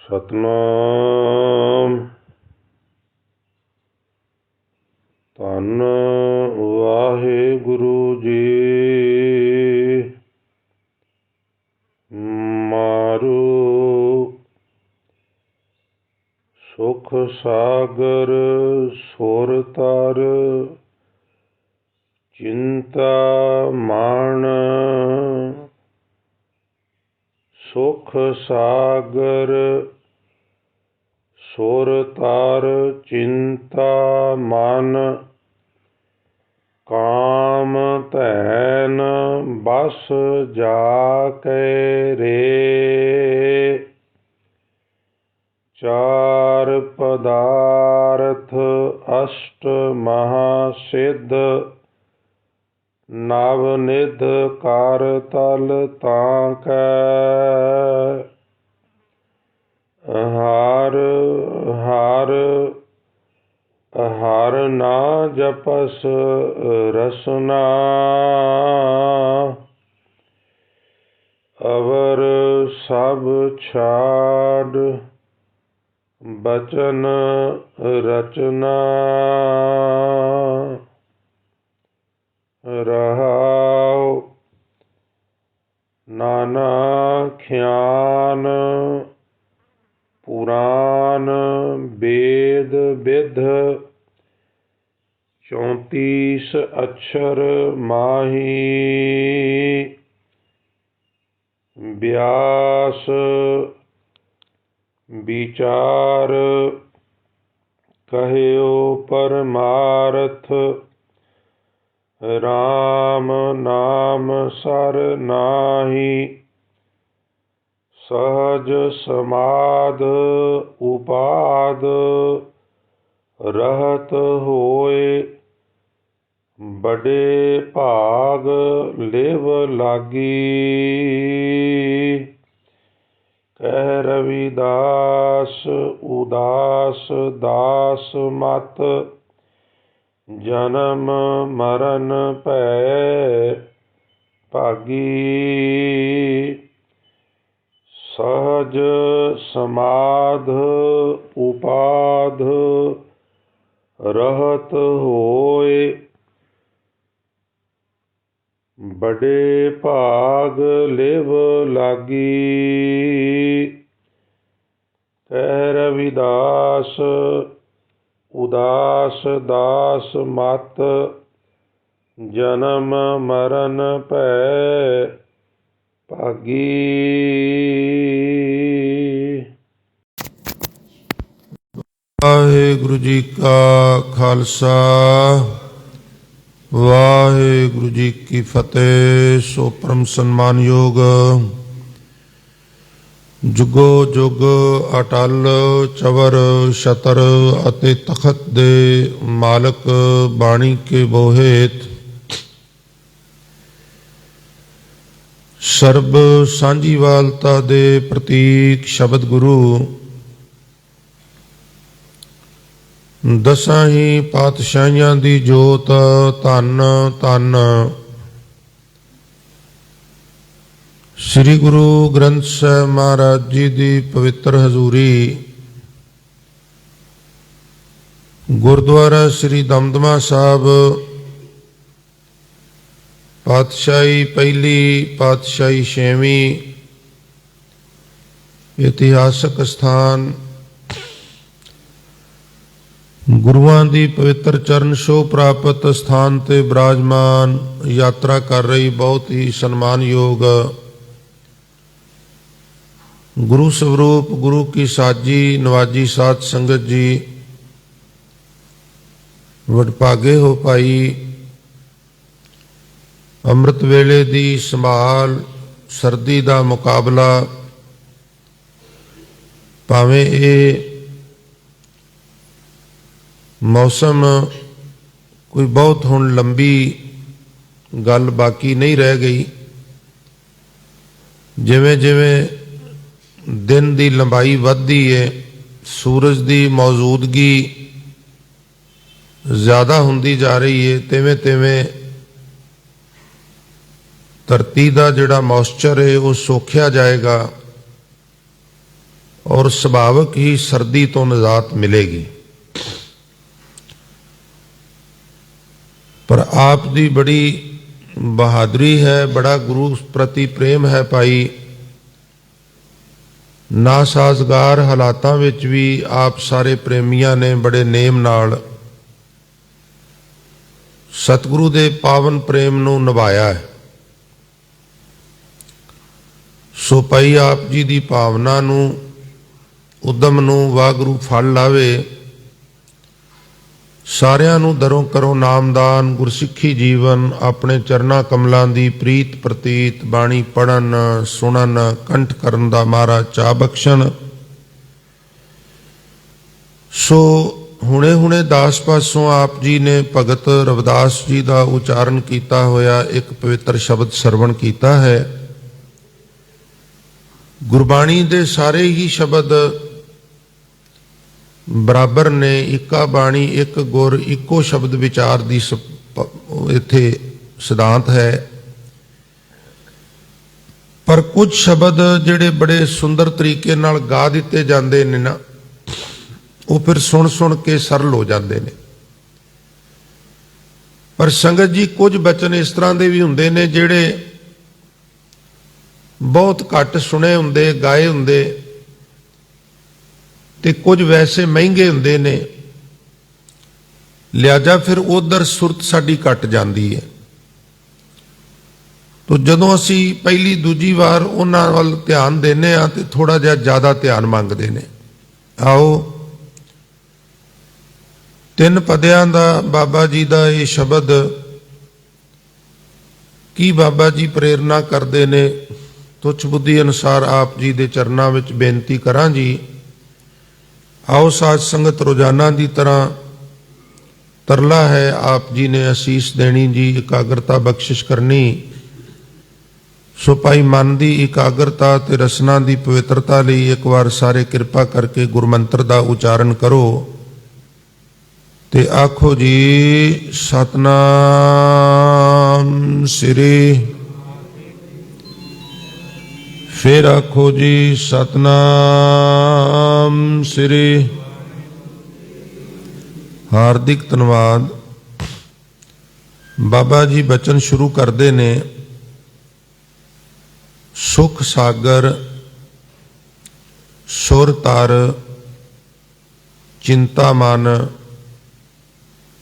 ਸਤਨਾਮ। ਧੰਨ ਵਾਹਿਗੁਰੂ ਜੀ। ਮਾਰੂ ਸੁਖ ਸਾਗਰ ਸੁਰ ਤਰ ਚਿੰਤਾ ਮਾਣ। ਸੁਖ ਸਾਗਰ ਸੁਰ ਤਰ ਚਿੰਤਾ ਮਨ। ਕਾਮ ਧੈਨ ਬਸ ਜਾ ਕੇ ਰੇ। ਚਾਰ ਪਦਾਰਥ ਅਸ਼ਟ ਮਹਾ ਸਿੱਧ। ਨਵ ਨਿਧ ਕਰ ਤਲ ਤਾਂ ਕੈ। ਹਰਿ ਹਰਿ ਹਰਿ ਨਾ ਜਪਸ ਰਸਨਾ। ਅਵਰ ਸਭ ਛਾੜ ਬਚਨ ਰਚਨਾ। ਰਹਾਉ ਨਾਨਾ ਖਿਆਨ ਪੁਰਾਨ ਵੇਦ ਬਿਧ। 34 ਅਛਰ ਮਾਹੀ। ਬਿਆਸ ਵਿਚਾਰ ਕਹਿਓ ਪਰਮਾਰਥ। ਰਾਮ ਨਾਮ ਸਰ ਨਾਹੀ। ਸਹਜ ਸਮਾਧ ਉਪਾਦ ਰਹਤ ਹੋਏ। ਬੜੇ ਭਾਗ ਲਿਵ ਲਾਗੀ। ਕਹਿ ਰਵਿਦਾਸ ਉਦਾਸ ਦਾਸ ਮਤ। ਜਨਮ ਮਰਨ ਭੈ ਭਾਗੀ। ਸਹਜ ਸਮਾਧ ਉਪਾਧ ਰਹਤ ਹੋਏ। ਬੜੇ ਭਾਗ ਲਿਵ ਲਾਗੀ। ਕਹਿ ਰਵਿਦਾਸ ਉਦਾਸ ਦਾਸ ਮਤ। ਜਨਮ ਮਰਨ ਭੈ ਭਾਗੀ। ਵਾਹਿਗੁਰੂ ਜੀ ਕਾ ਖਾਲਸਾ ਵਾਹਿਗੁਰੂ ਜੀ ਕੀ ਫਤਿਹ। ਸੋ ਪਰਮ ਸਨਮਾਨਯੋਗ ਜੁਗੋ ਜੁਗ ਅਟਲ ਚਵਰ ਛਤਰ ਅਤੇ ਤਖਤ ਦੇ ਮਾਲਕ ਬਾਣੀ ਕੇ ਬੋਹਿਤ। ਸਰਬ ਸਾਂਝੀਵਾਲਤਾ ਦੇ ਪ੍ਰਤੀਕ ਸ਼ਬਦ ਗੁਰੂ। ਦਸਾਂ ਹੀ ਪਾਤਸ਼ਾਹੀਆਂ ਦੀ ਜੋਤ। ਧੰਨ ਧੰਨ ਸ੍ਰੀ ਗੁਰੂ ਗ੍ਰੰਥ ਸਾਹਿਬ ਮਹਾਰਾਜ ਜੀ ਦੀ ਪਵਿੱਤਰ ਹਜ਼ੂਰੀ। ਗੁਰਦੁਆਰਾ ਸ੍ਰੀ ਦਮਦਮਾ ਸਾਹਿਬ ਪਾਤਸ਼ਾਹੀ ਪਹਿਲੀ ਪਾਤਸ਼ਾਹੀ ਛੇਵੀਂ। ਇਤਿਹਾਸਕ ਸਥਾਨ। ਗੁਰੂਆਂ ਦੀ ਪਵਿੱਤਰ ਚਰਨ ਛੋਹ ਪ੍ਰਾਪਤ ਸਥਾਨ ਤੇ ਬਿਰਾਜਮਾਨ ਯਾਤਰਾ ਕਰ ਰਹੀ ਬਹੁਤ ਹੀ ਸਨਮਾਨਯੋਗ ਗੁਰੂ ਸਵਰੂਪ ਗੁਰੂ ਕੀ ਸਾਜੀ ਨਵਾਜੀ ਸਾਧ ਸੰਗਤ ਜੀ। ਵਡਭਾਗੇ ਹੋ ਭਾਈ। ਅੰਮ੍ਰਿਤ ਵੇਲੇ ਦੀ ਸੰਭਾਲ ਸਰਦੀ ਦਾ ਮੁਕਾਬਲਾ। ਭਾਵੇਂ ਇਹ ਮੌਸਮ ਕੋਈ ਬਹੁਤ ਹੁਣ ਲੰਬੀ ਗੱਲ ਬਾਕੀ ਨਹੀਂ ਰਹਿ ਗਈ। ਜਿਵੇਂ ਜਿਵੇਂ ਦਿਨ ਦੀ ਲੰਬਾਈ ਵੱਧਦੀ ਹੈ, ਸੂਰਜ ਦੀ ਮੌਜੂਦਗੀ ਜ਼ਿਆਦਾ ਹੁੰਦੀ ਜਾ ਰਹੀ ਹੈ, ਤਿਵੇਂ ਤਿਵੇਂ ਧਰਤੀ ਦਾ ਜਿਹੜਾ ਮੌਇਸਚਰ ਹੈ ਉਹ ਸੋਖਿਆ ਜਾਏਗਾ। और सुभाविक ही सर्दी तो निजात मिलेगी। पर आप दी बड़ी बहादुरी है, बड़ा गुरु प्रति प्रेम है भाई। ना साजगार हालातां विच भी आप सारे प्रेमियां ने बड़े नेम नाल सतगुरु दे पावन प्रेम नूं निभाया है। सो भाई आप जी दी भावना नूं, उद्यम नूं वाहगुरू फल लावे। सारियां नूं दरों करो नामदान, गुरसिੱਖੀ जीवन, अपने चरना कमलां दी प्रीत प्रतीत, बाणी पढ़न सुनन कंठ करन दा महाराज चा बख्शण। सो हुणे हुणे दास पासों आप जी ने भगत रविदास जी का उचारण किया होया एक पवित्र शब्द सरवण किया है। गुरबाणी दे सारे ही शब्द बराबर ने, इक्का बाणी एक गुर इक्को शब्द विचार दी इत्थे सिद्धांत है। पर कुछ शब्द जिहड़े बड़े सुंदर तरीके नाल गा दिते जांदे ने ना, वो फिर सुन सुन के सरल हो जाते हैं। पर संगत जी कुछ बचन इस तरह के भी होंगे ने जिहड़े बहुत घट सुने होंगे गाए होंगे, ते कुछ वैसे महंगे होंगे ने, लिहाजा फिर उधर सुरत साडी घट जाती है। तो जदों असी पहली दूजी बार उन्हां वल ध्यान देने आ ते थोड़ा जिहा ज़्यादा ध्यान मंगते हैं। आओ तीन पदियां दा बाबा जी का ये शब्द की बाबा जी प्रेरणा करते ने, तुच्छ बुद्धि अनुसार आप जी के चरणों में बेनती करा जी। आओ साध संगत रोजाना की तरह तरला है, आप जी ने आसीस देनी जी, एकाग्रता बख्शिश करनी। सो भाई मन की एकाग्रता ते रसना की पवित्रता लिए एक बार सारे कृपा करके गुरमंत्र का उचारण करो ते आखो जी सतनाम श्री। फिर आखो जी सतनाम श्री। हार्दिक धन्यवाद। बाबा जी बचन शुरू करते ने, सुख सागर सुर तार चिंता मन,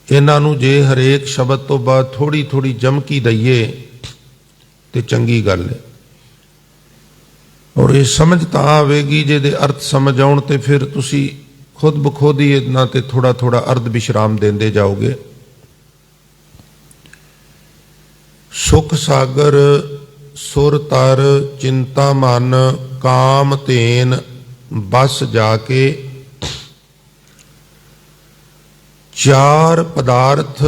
इन्हां नूं जे हरेक शब्द तो बाद थोड़ी थोड़ी जमकी दईए तो चंगी गल है। और ये समझ तां आवेगी जे दे अर्थ समझ आउण ते फिर तुसी खुद बखुद ही इन्हां ते थोड़ा थोड़ा अर्ध विश्राम देंदे जाओगे। सुख सागर सुर तर चिंता मन काम तेन बस जाके, चार पदार्थ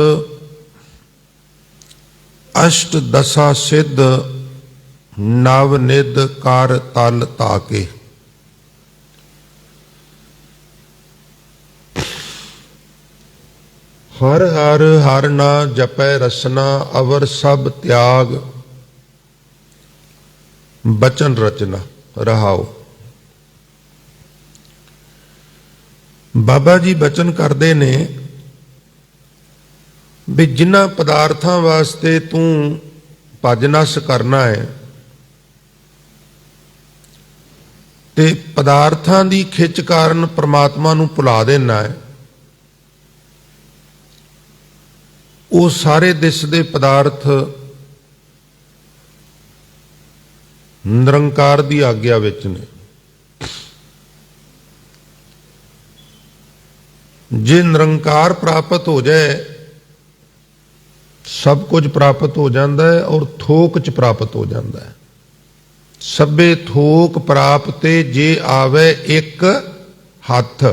अष्ट दशा सिद्ध नव निध कर तल ताके। हर हर हर ना जपै रसना, अवर सब त्याग बचन रचना रहाओ। बाबा जी बचन करते ने भी जिन्हां पदार्थां वास्ते तू भज नस करना है ते पदार्थां दी खिच कारण परमात्मा नूं भुला देना है, वो सारे दिसदे पदार्थ निरंकार दी आग्या विच ने। जे निरंकार प्राप्त हो जाए सब कुछ प्राप्त हो जाता है और थोक च प्राप्त हो जाता है। सबे थोक प्राप्ते जे आवे एक हथ।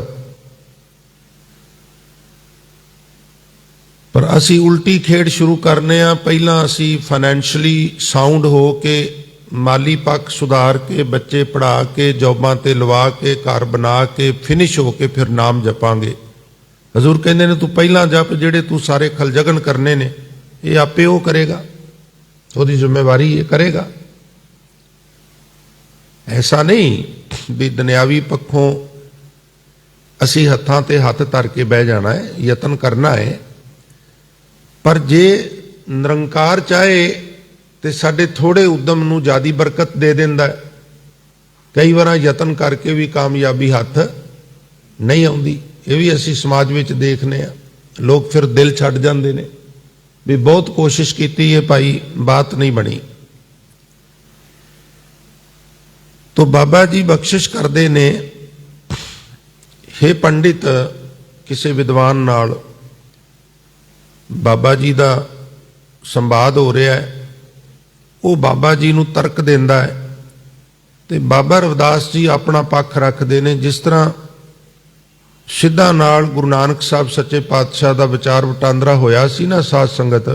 पर असी उल्टी खेड शुरू करने आ, पहला असी फाइनैंशली साउंड हो के माली पक्ष सुधार के बच्चे पढ़ा के जॉबां ते लवा के घर बना के फिनिश हो के फिर नाम जपांगे। हजूर कहते ने तू पहला जप जेड़े तू सारे खलजगन करने ने ये आपे वो करेगा, उसकी जिम्मेवारी ये करेगा। ऐसा नहीं भी दुनियावी पक्षों असी हत्थां ते हत्थ धर के बह जाना है, यतन करना है, पर जे निरंकार चाहे तो साडे थोड़े उद्यम नूं ज़्यादी बरकत दे दिंदा है। कई बार यतन करके भी कामयाबी हत्थ नहीं आउंदी, ये भी असी समाज विच देखने आ। लोग फिर दिल छड्ड जांदे ने भी बहुत कोशिश की है भाई, बात नहीं बनी। तो बाबा जी बख्शिश करते ने, हे पंडित, किसी विद्वान नाल बाबा जी का संवाद हो रहा है, वो बाबा जी नूं तर्क देंदा है, तो बाबा रविदास जी अपना पक्ष रखते हैं। जिस तरह सिद्धा नाल गुरु नानक साहब सच्चे पातशाह का विचार वटांदरा होया सी ना साध संगत,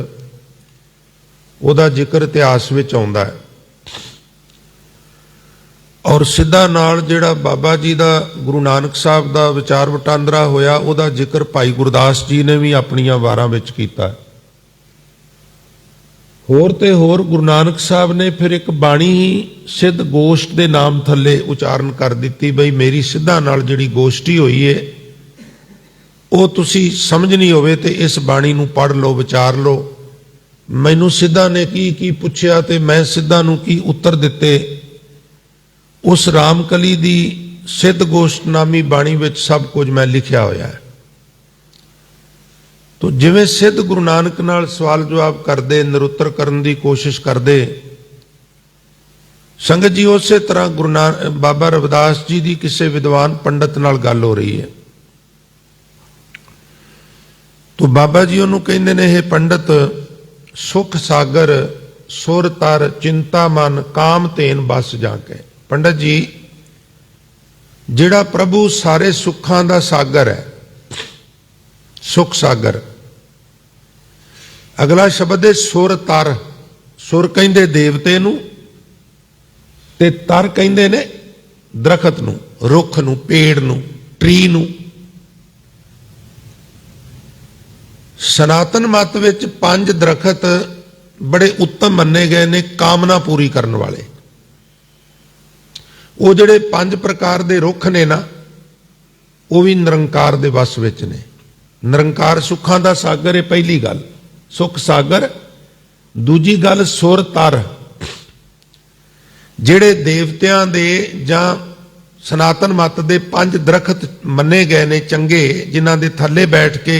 उहदा जिक्र इतिहास विच आउंदा है। और सिद्धा नाल जिहड़ा बाबा जी का गुरु नानक साहब का विचार वटांदरा होया, उहदा जिक्र भाई गुरदास जी ने भी अपनियां वारां विच कीता। होर ते होर गुरु नानक साहब ने फिर एक बाणी ही सिद्ध गोष्ठ के नाम थले उचारण कर दी, बई मेरी सिद्धा नाल जिहड़ी गोष्ठी हुई है वो तुसी समझनी होवे ते इस बाणी नूं पढ़ लो, विचार लो। मैनू सिद्धा ने की पुछया ते मैं सिद्धा नूं की उत्तर दिते। उस रामकली दी सिद्ध गोष्ठ नामी बाणी विच सब कुछ मैं लिखिया होया है। तो जिवें सिद्ध गुरु नानक नाल सवाल जवाब करदे, निरुत्तर करन दी कोशिश करदे, संगत जी उसे तरह गुरु नानक बाबा रविदास जी की किसी विद्वान पंडित नाल गल हो रही है। तो बाबा जी उन्होंने कहते ने, हे पंडित, सुख सागर सुर तर चिंता मन काम तेन बस जाके। पंडित जी, जिहड़ा प्रभु सारे सुखां दा सागर है, सुख सागर। अगला शब्द है सुर तर। सुर कहंदे देवते नूं ते तर कहंदे ने दरखत नूं, रुख नूं, पेड़ नूं, ट्री नूं। सनातन मत विच 5 दरखत बड़े उत्तम मन्ने गए ने कामना पूरी करने वाले। वो जिहड़े 5 प्रकार दे रुख ने ना, वो भी निरंकार दे वस विच ने। निरंकार सुखां दा सागर है, पहली गल सुख सागर। दूजी गल सुर तर, जिहड़े देवतियां दे जां सनातन मत दे 5 दरखत मन्ने गए ने चंगे, जिन्हां दे थल्ले बैठ के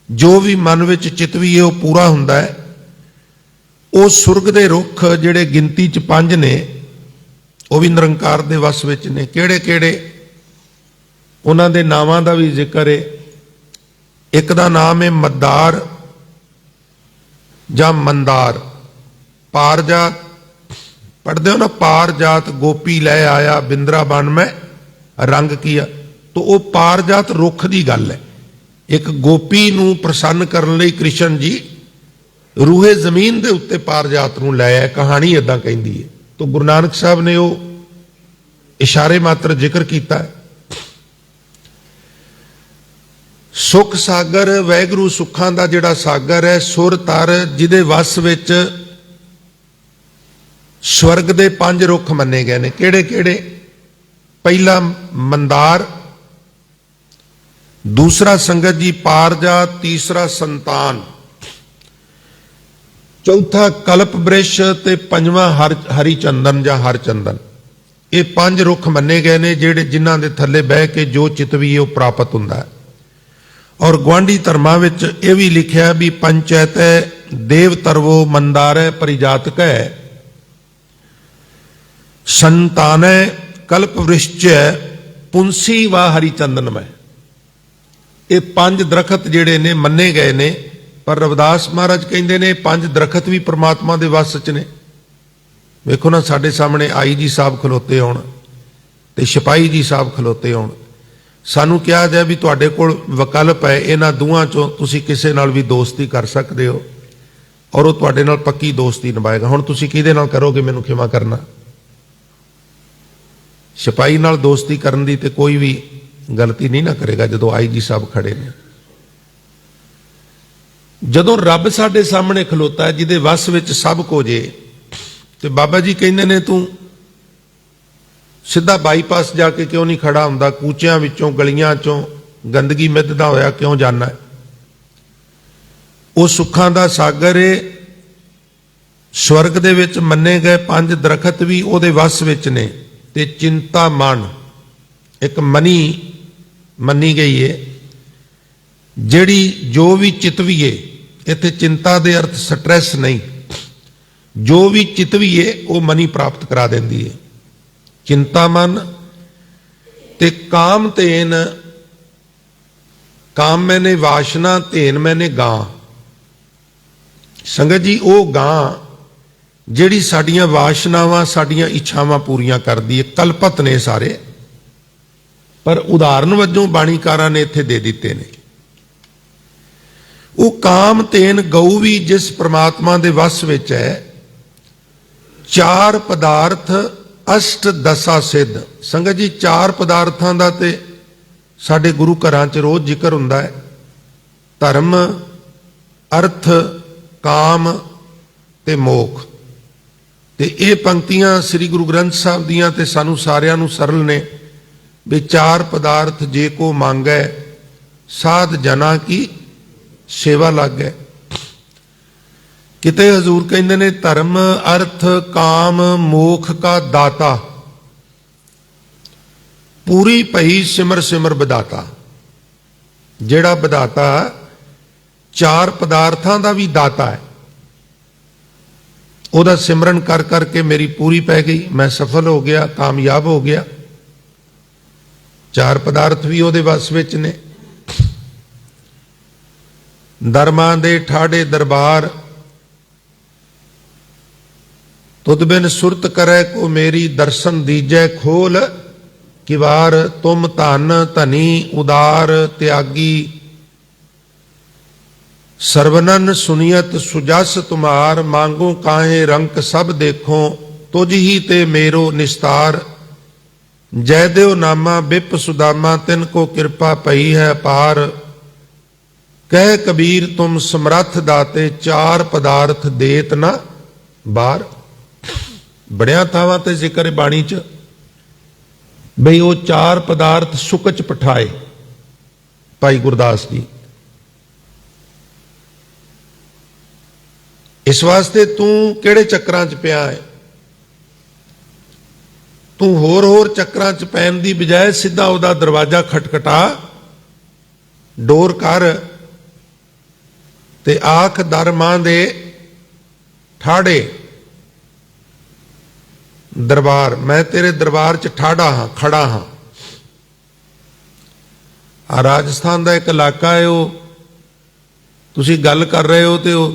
जो भी मन विच चितवी है वो पूरा हुंदा है। वो सुरग दे रुख जिहड़े गिनती च 5 ने, वो भी निरंकार दे वस विच ने। किहड़े किहड़े उन्हां दे नावां दा भी जिक्र है। एक दा नाम है मद्दार जां मंदार। पारजात पढ़ते हो ना, पारजात गोपी लै आया बिंद्रावन में रंग किया। तो वो पारजात रुख की गल है। एक गोपी नूं प्रसन्न करने लई कृष्ण जी रूहे जमीन के उत्ते पारजात नूं लै आए। कहानी इदां कहंदी है। तो गुरु नानक साहब ने वो इशारे मात्र जिक्र किया है। सुख सागर वैगुरू सुखां दा जिहड़ा सागर है, सुर तर, जिहदे वस विच स्वर्ग दे 5 रुख मन्ने गए ने। किहड़े किहड़े? पहला मंदार, दूसरा संगत जी पारजात, तीसरा संतान, चौथा कल्प वृक्ष ते पंजवां हरि चंदन जां हर चंदन। ये 5 रुख मन्ने गए ने जिहड़े जिन्हां दे थल्ले बह के जो चितवी है वो प्राप्त हुंदा है। और गुआढ़ी धर्मां विच यह भी लिखिया भी पंचैत देव तरवो मंदार परिजातक है, संतान कल्प वृक्ष पुंसी व हरिचंदन में। ये 5 दरखत जिहड़े ने मन्ने गए ने। पर रविदास महाराज कहंदे ने 5 दरखत भी परमात्मा दे वस च ने। वेखो ना, साडे सामने आई जी साहब खलोते होण ते सिपाही जी साहब खलोते होण, सानू कहा जाए भी तुहाडे कोल विकल्प है, इन्हां दोवां चों तुसीं किसे नाल भी दोस्ती कर सकदे हो और वो तुहाडे नाल पक्की दोस्ती निभाएगा। हुण तुसीं किहदे नाल करोगे, मैनूं खिमा करना। सिपाही नाल दोस्ती करन दी ते कोई भी गलती नहीं ना करेगा जदों आई जी साहब खड़े ने। जदों रब साडे सामने खलोता है जिहदे वस विच सब कुछ है, ते बाबा जी कहंदे ने तूं ਸਿੱਧਾ ਬਾਈਪਾਸ ਜਾ ਕੇ ਕਿਉਂ ਨਹੀਂ ਖੜਾ ਹੁੰਦਾ? ਕੂਚਿਆਂ ਵਿੱਚੋਂ ਗਲੀਆਂ ਚੋਂ ਗੰਦਗੀ ਮਿੱਧਦਾ ਹੋਇਆ ਕਿਉਂ ਜਾਣਾ ਹੈ? ਉਹ ਸੁੱਖਾਂ ਦਾ ਸਾਗਰ ਏ। ਸਵਰਗ ਦੇ ਵਿੱਚ ਮੰਨੇ ਗਏ 5 ਦਰਖਤ ਵੀ ਉਹਦੇ ਵਸ ਵਿੱਚ ਨੇ। ਤੇ ਚਿੰਤਾ ਮਨ ਇੱਕ ਮੰਨੀ ਗਈ ਏ, ਜਿਹੜੀ ਜੋ ਵੀ ਚਿਤਵੀਏ, ਇੱਥੇ ਚਿੰਤਾ ਦੇ ਅਰਥ ਸਟ੍ਰੈਸ ਨਹੀਂ, ਜੋ ਵੀ ਚਿਤਵੀਏ ਉਹ ਮਨੀ ਪ੍ਰਾਪਤ ਕਰਾ ਦਿੰਦੀ ਹੈ। ਚਿੰਤਾ ਮਨ ਤੇ ਕਾਮ ਧੇਨ, ਕਾਮ ਮੈਨੇ ਵਾਸ਼ਨਾ, ਧੇਨ ਮੈਨੇ ਗਾਂ। ਸੰਗਤ ਜੀ, ਉਹ ਗਾਂ ਜਿਹੜੀ ਸਾਡੀਆਂ ਵਾਸ਼ਨਾਵਾਂ, ਸਾਡੀਆਂ ਇੱਛਾਵਾਂ ਪੂਰੀਆਂ ਕਰਦੀ ਹੈ। ਕਲਪਤ ਨੇ ਸਾਰੇ, ਪਰ ਉਦਾਹਰਨ ਵਜੋਂ ਬਾਣੀਕਾਰਾਂ ਨੇ ਇੱਥੇ ਦੇ ਦਿੱਤੇ ਨੇ। ਉਹ ਕਾਮ ਧੇਨ ਗਊ ਵੀ ਜਿਸ ਪ੍ਰਮਾਤਮਾ ਦੇ ਵਸ ਵਿੱਚ ਹੈ। 4 ਪਦਾਰਥ ਅਸ਼ਟ ਦਸਾ ਸਿੱਧ। ਸੰਗਤ ਜੀ, 4 ਪਦਾਰਥਾਂ ਦਾ ਤੇ ਸਾਡੇ ਗੁਰੂ ਘਰਾਂ 'ਚ ਰੋਜ਼ ਜ਼ਿਕਰ ਹੁੰਦਾ ਹੈ। ਧਰਮ, ਅਰਥ, ਕਾਮ ਤੇ ਮੋਖ। ਤੇ ਇਹ ਪੰਕਤੀਆਂ ਸ੍ਰੀ ਗੁਰੂ ਗ੍ਰੰਥ ਸਾਹਿਬ ਦੀਆਂ ਤੇ ਸਾਨੂੰ ਸਾਰਿਆਂ ਨੂੰ ਸਰਲ ਨੇ ਵੀ 4 ਪਦਾਰਥ ਜੇ ਕੋ ਮੰਗੈ, ਸਾਧ ਜਨਾ ਕੀ ਸੇਵਾ ਲੱਗੈ। ਕਿਤੇ ਹਜ਼ੂਰ ਕਹਿੰਦੇ ਨੇ ਧਰਮ, ਅਰਥ, ਕਾਮ, ਮੋਖ ਕਾ ਦਾਤਾ, ਪੂਰੀ ਭਈ ਸਿਮਰ ਸਿਮਰ ਵਿਦਾਤਾ। ਜਿਹੜਾ ਵਿਦਾਤਾ 4 ਪਦਾਰਥਾਂ ਦਾ ਵੀ ਦਾਤਾ ਹੈ, ਉਹਦਾ ਸਿਮਰਨ ਕਰ ਕਰਕੇ ਮੇਰੀ ਪੂਰੀ ਪੈ ਗਈ, ਮੈਂ ਸਫਲ ਹੋ ਗਿਆ, ਕਾਮਯਾਬ ਹੋ ਗਿਆ। 4 ਪਦਾਰਥ ਵੀ ਉਹਦੇ ਵਸ ਵਿੱਚ ਨੇ। ਦਰਮਾਂ ਦੇ ਠਾੜੇ ਦਰਬਾਰ, ਤੁਧ ਬਿਨ ਸੁਰਤ ਕਰੈ ਕੋ ਮੇਰੀ, ਦਰਸ਼ਨ ਦੀਜੈ ਖੋਲ ਕਿਵਾਰ। ਤੁਮ ਧਨ ਧਨੀ ਉਦਾਰ ਤਿਆਗੀ, ਸਰਵਨਨ ਸੁਨੀਅਤ ਸੁਜਸ ਤੁਮਾਰ। ਮੰਗੋ ਕਾਹੇ ਰੰਕ ਸਭ ਦੇਖੋ, ਤੁਝ ਹੀ ਤੇ ਮੇਰੋ ਨਿਸਤਾਰ। ਜੈ ਦੇਵ ਨਾਮਾ ਬਿਪ ਸੁਦਾਮਾ, ਤਿਨ ਕੋ ਕਿਰਪਾ ਪਈ ਹੈ ਅਪਾਰ। ਕਹਿ ਕਬੀਰ ਤੁਮ ਸਮਰੱਥ ਦਾਤੇ, 4 ਪਦਾਰਥ ਦੇਤ ਨਾ ਬਾਰ। ਬੜਿਆਂ ਥਾਵਾਂ ਤੇ ਜ਼ਿਕਰ ਹੈ ਬਾਣੀ 'ਚ ਬਈ ਉਹ 4 ਪਦਾਰਥ ਸੁਕਚ ਪਠਾਏ ਭਾਈ ਗੁਰਦਾਸ ਜੀ। ਇਸ ਵਾਸਤੇ ਤੂੰ ਕਿਹੜੇ ਚੱਕਰਾਂ 'ਚ ਪਿਆ ਹੈ? ਤੂੰ ਹੋਰ ਚੱਕਰਾਂ 'ਚ ਪੈਣ ਦੀ ਬਜਾਏ ਸਿੱਧਾ ਉਹਦਾ ਦਰਵਾਜ਼ਾ ਖਟਖਟਾ, ਡੋਰ ਕਰ ਤੇ ਆਖ ਦਰ ਮਾਂ ਦੇ ਠਾੜੇ ਦਰਬਾਰ, ਮੈਂ ਤੇਰੇ ਦਰਬਾਰ 'ਚ ਠਾੜਾ ਹਾਂ, ਖੜਾ ਹਾਂ। ਆ ਰਾਜਸਥਾਨ ਦਾ ਇੱਕ ਇਲਾਕਾ ਹੈ, ਉਹ ਤੁਸੀਂ ਗੱਲ ਕਰ ਰਹੇ ਹੋ ਤੇ ਉਹ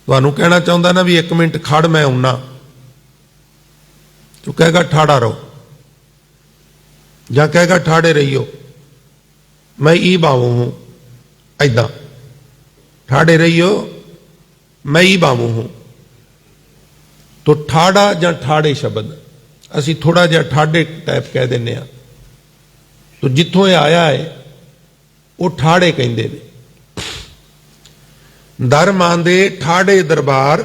ਤੁਹਾਨੂੰ ਕਹਿਣਾ ਚਾਹੁੰਦਾ ਨਾ ਵੀ 1 ਮਿੰਟ ਖੜ, ਮੈਂ ਆਉਣਾ। ਤੂੰ ਕਹੇਗਾ ਠਾੜਾ ਰਹੋ, ਜਾਂ ਕਹੇਗਾ ਠਾੜੇ ਰਹੀਓ, ਮੈਂ ई बाबू हूं। ऐदा ठाड़े रहियो, मैं ई बाबू हूं। तो ठाड़ा ਜਾਂ ਠਾੜੇ ਸ਼ਬਦ ਅਸੀਂ ਥੋੜਾ ਜਿਹਾ ਠਾੜੇ ਟਾਈਪ ਕਹਿ ਦਿੰਦੇ ਆ। ਤੋ ਜਿੱਥੋਂ ਇਹ ਆਇਆ ਹੈ ਉਹ ਠਾੜੇ ਕਹਿੰਦੇ ਨੇ। ਦਰ ਮਾਂਦੇ ਠਾੜੇ ਦਰਬਾਰ,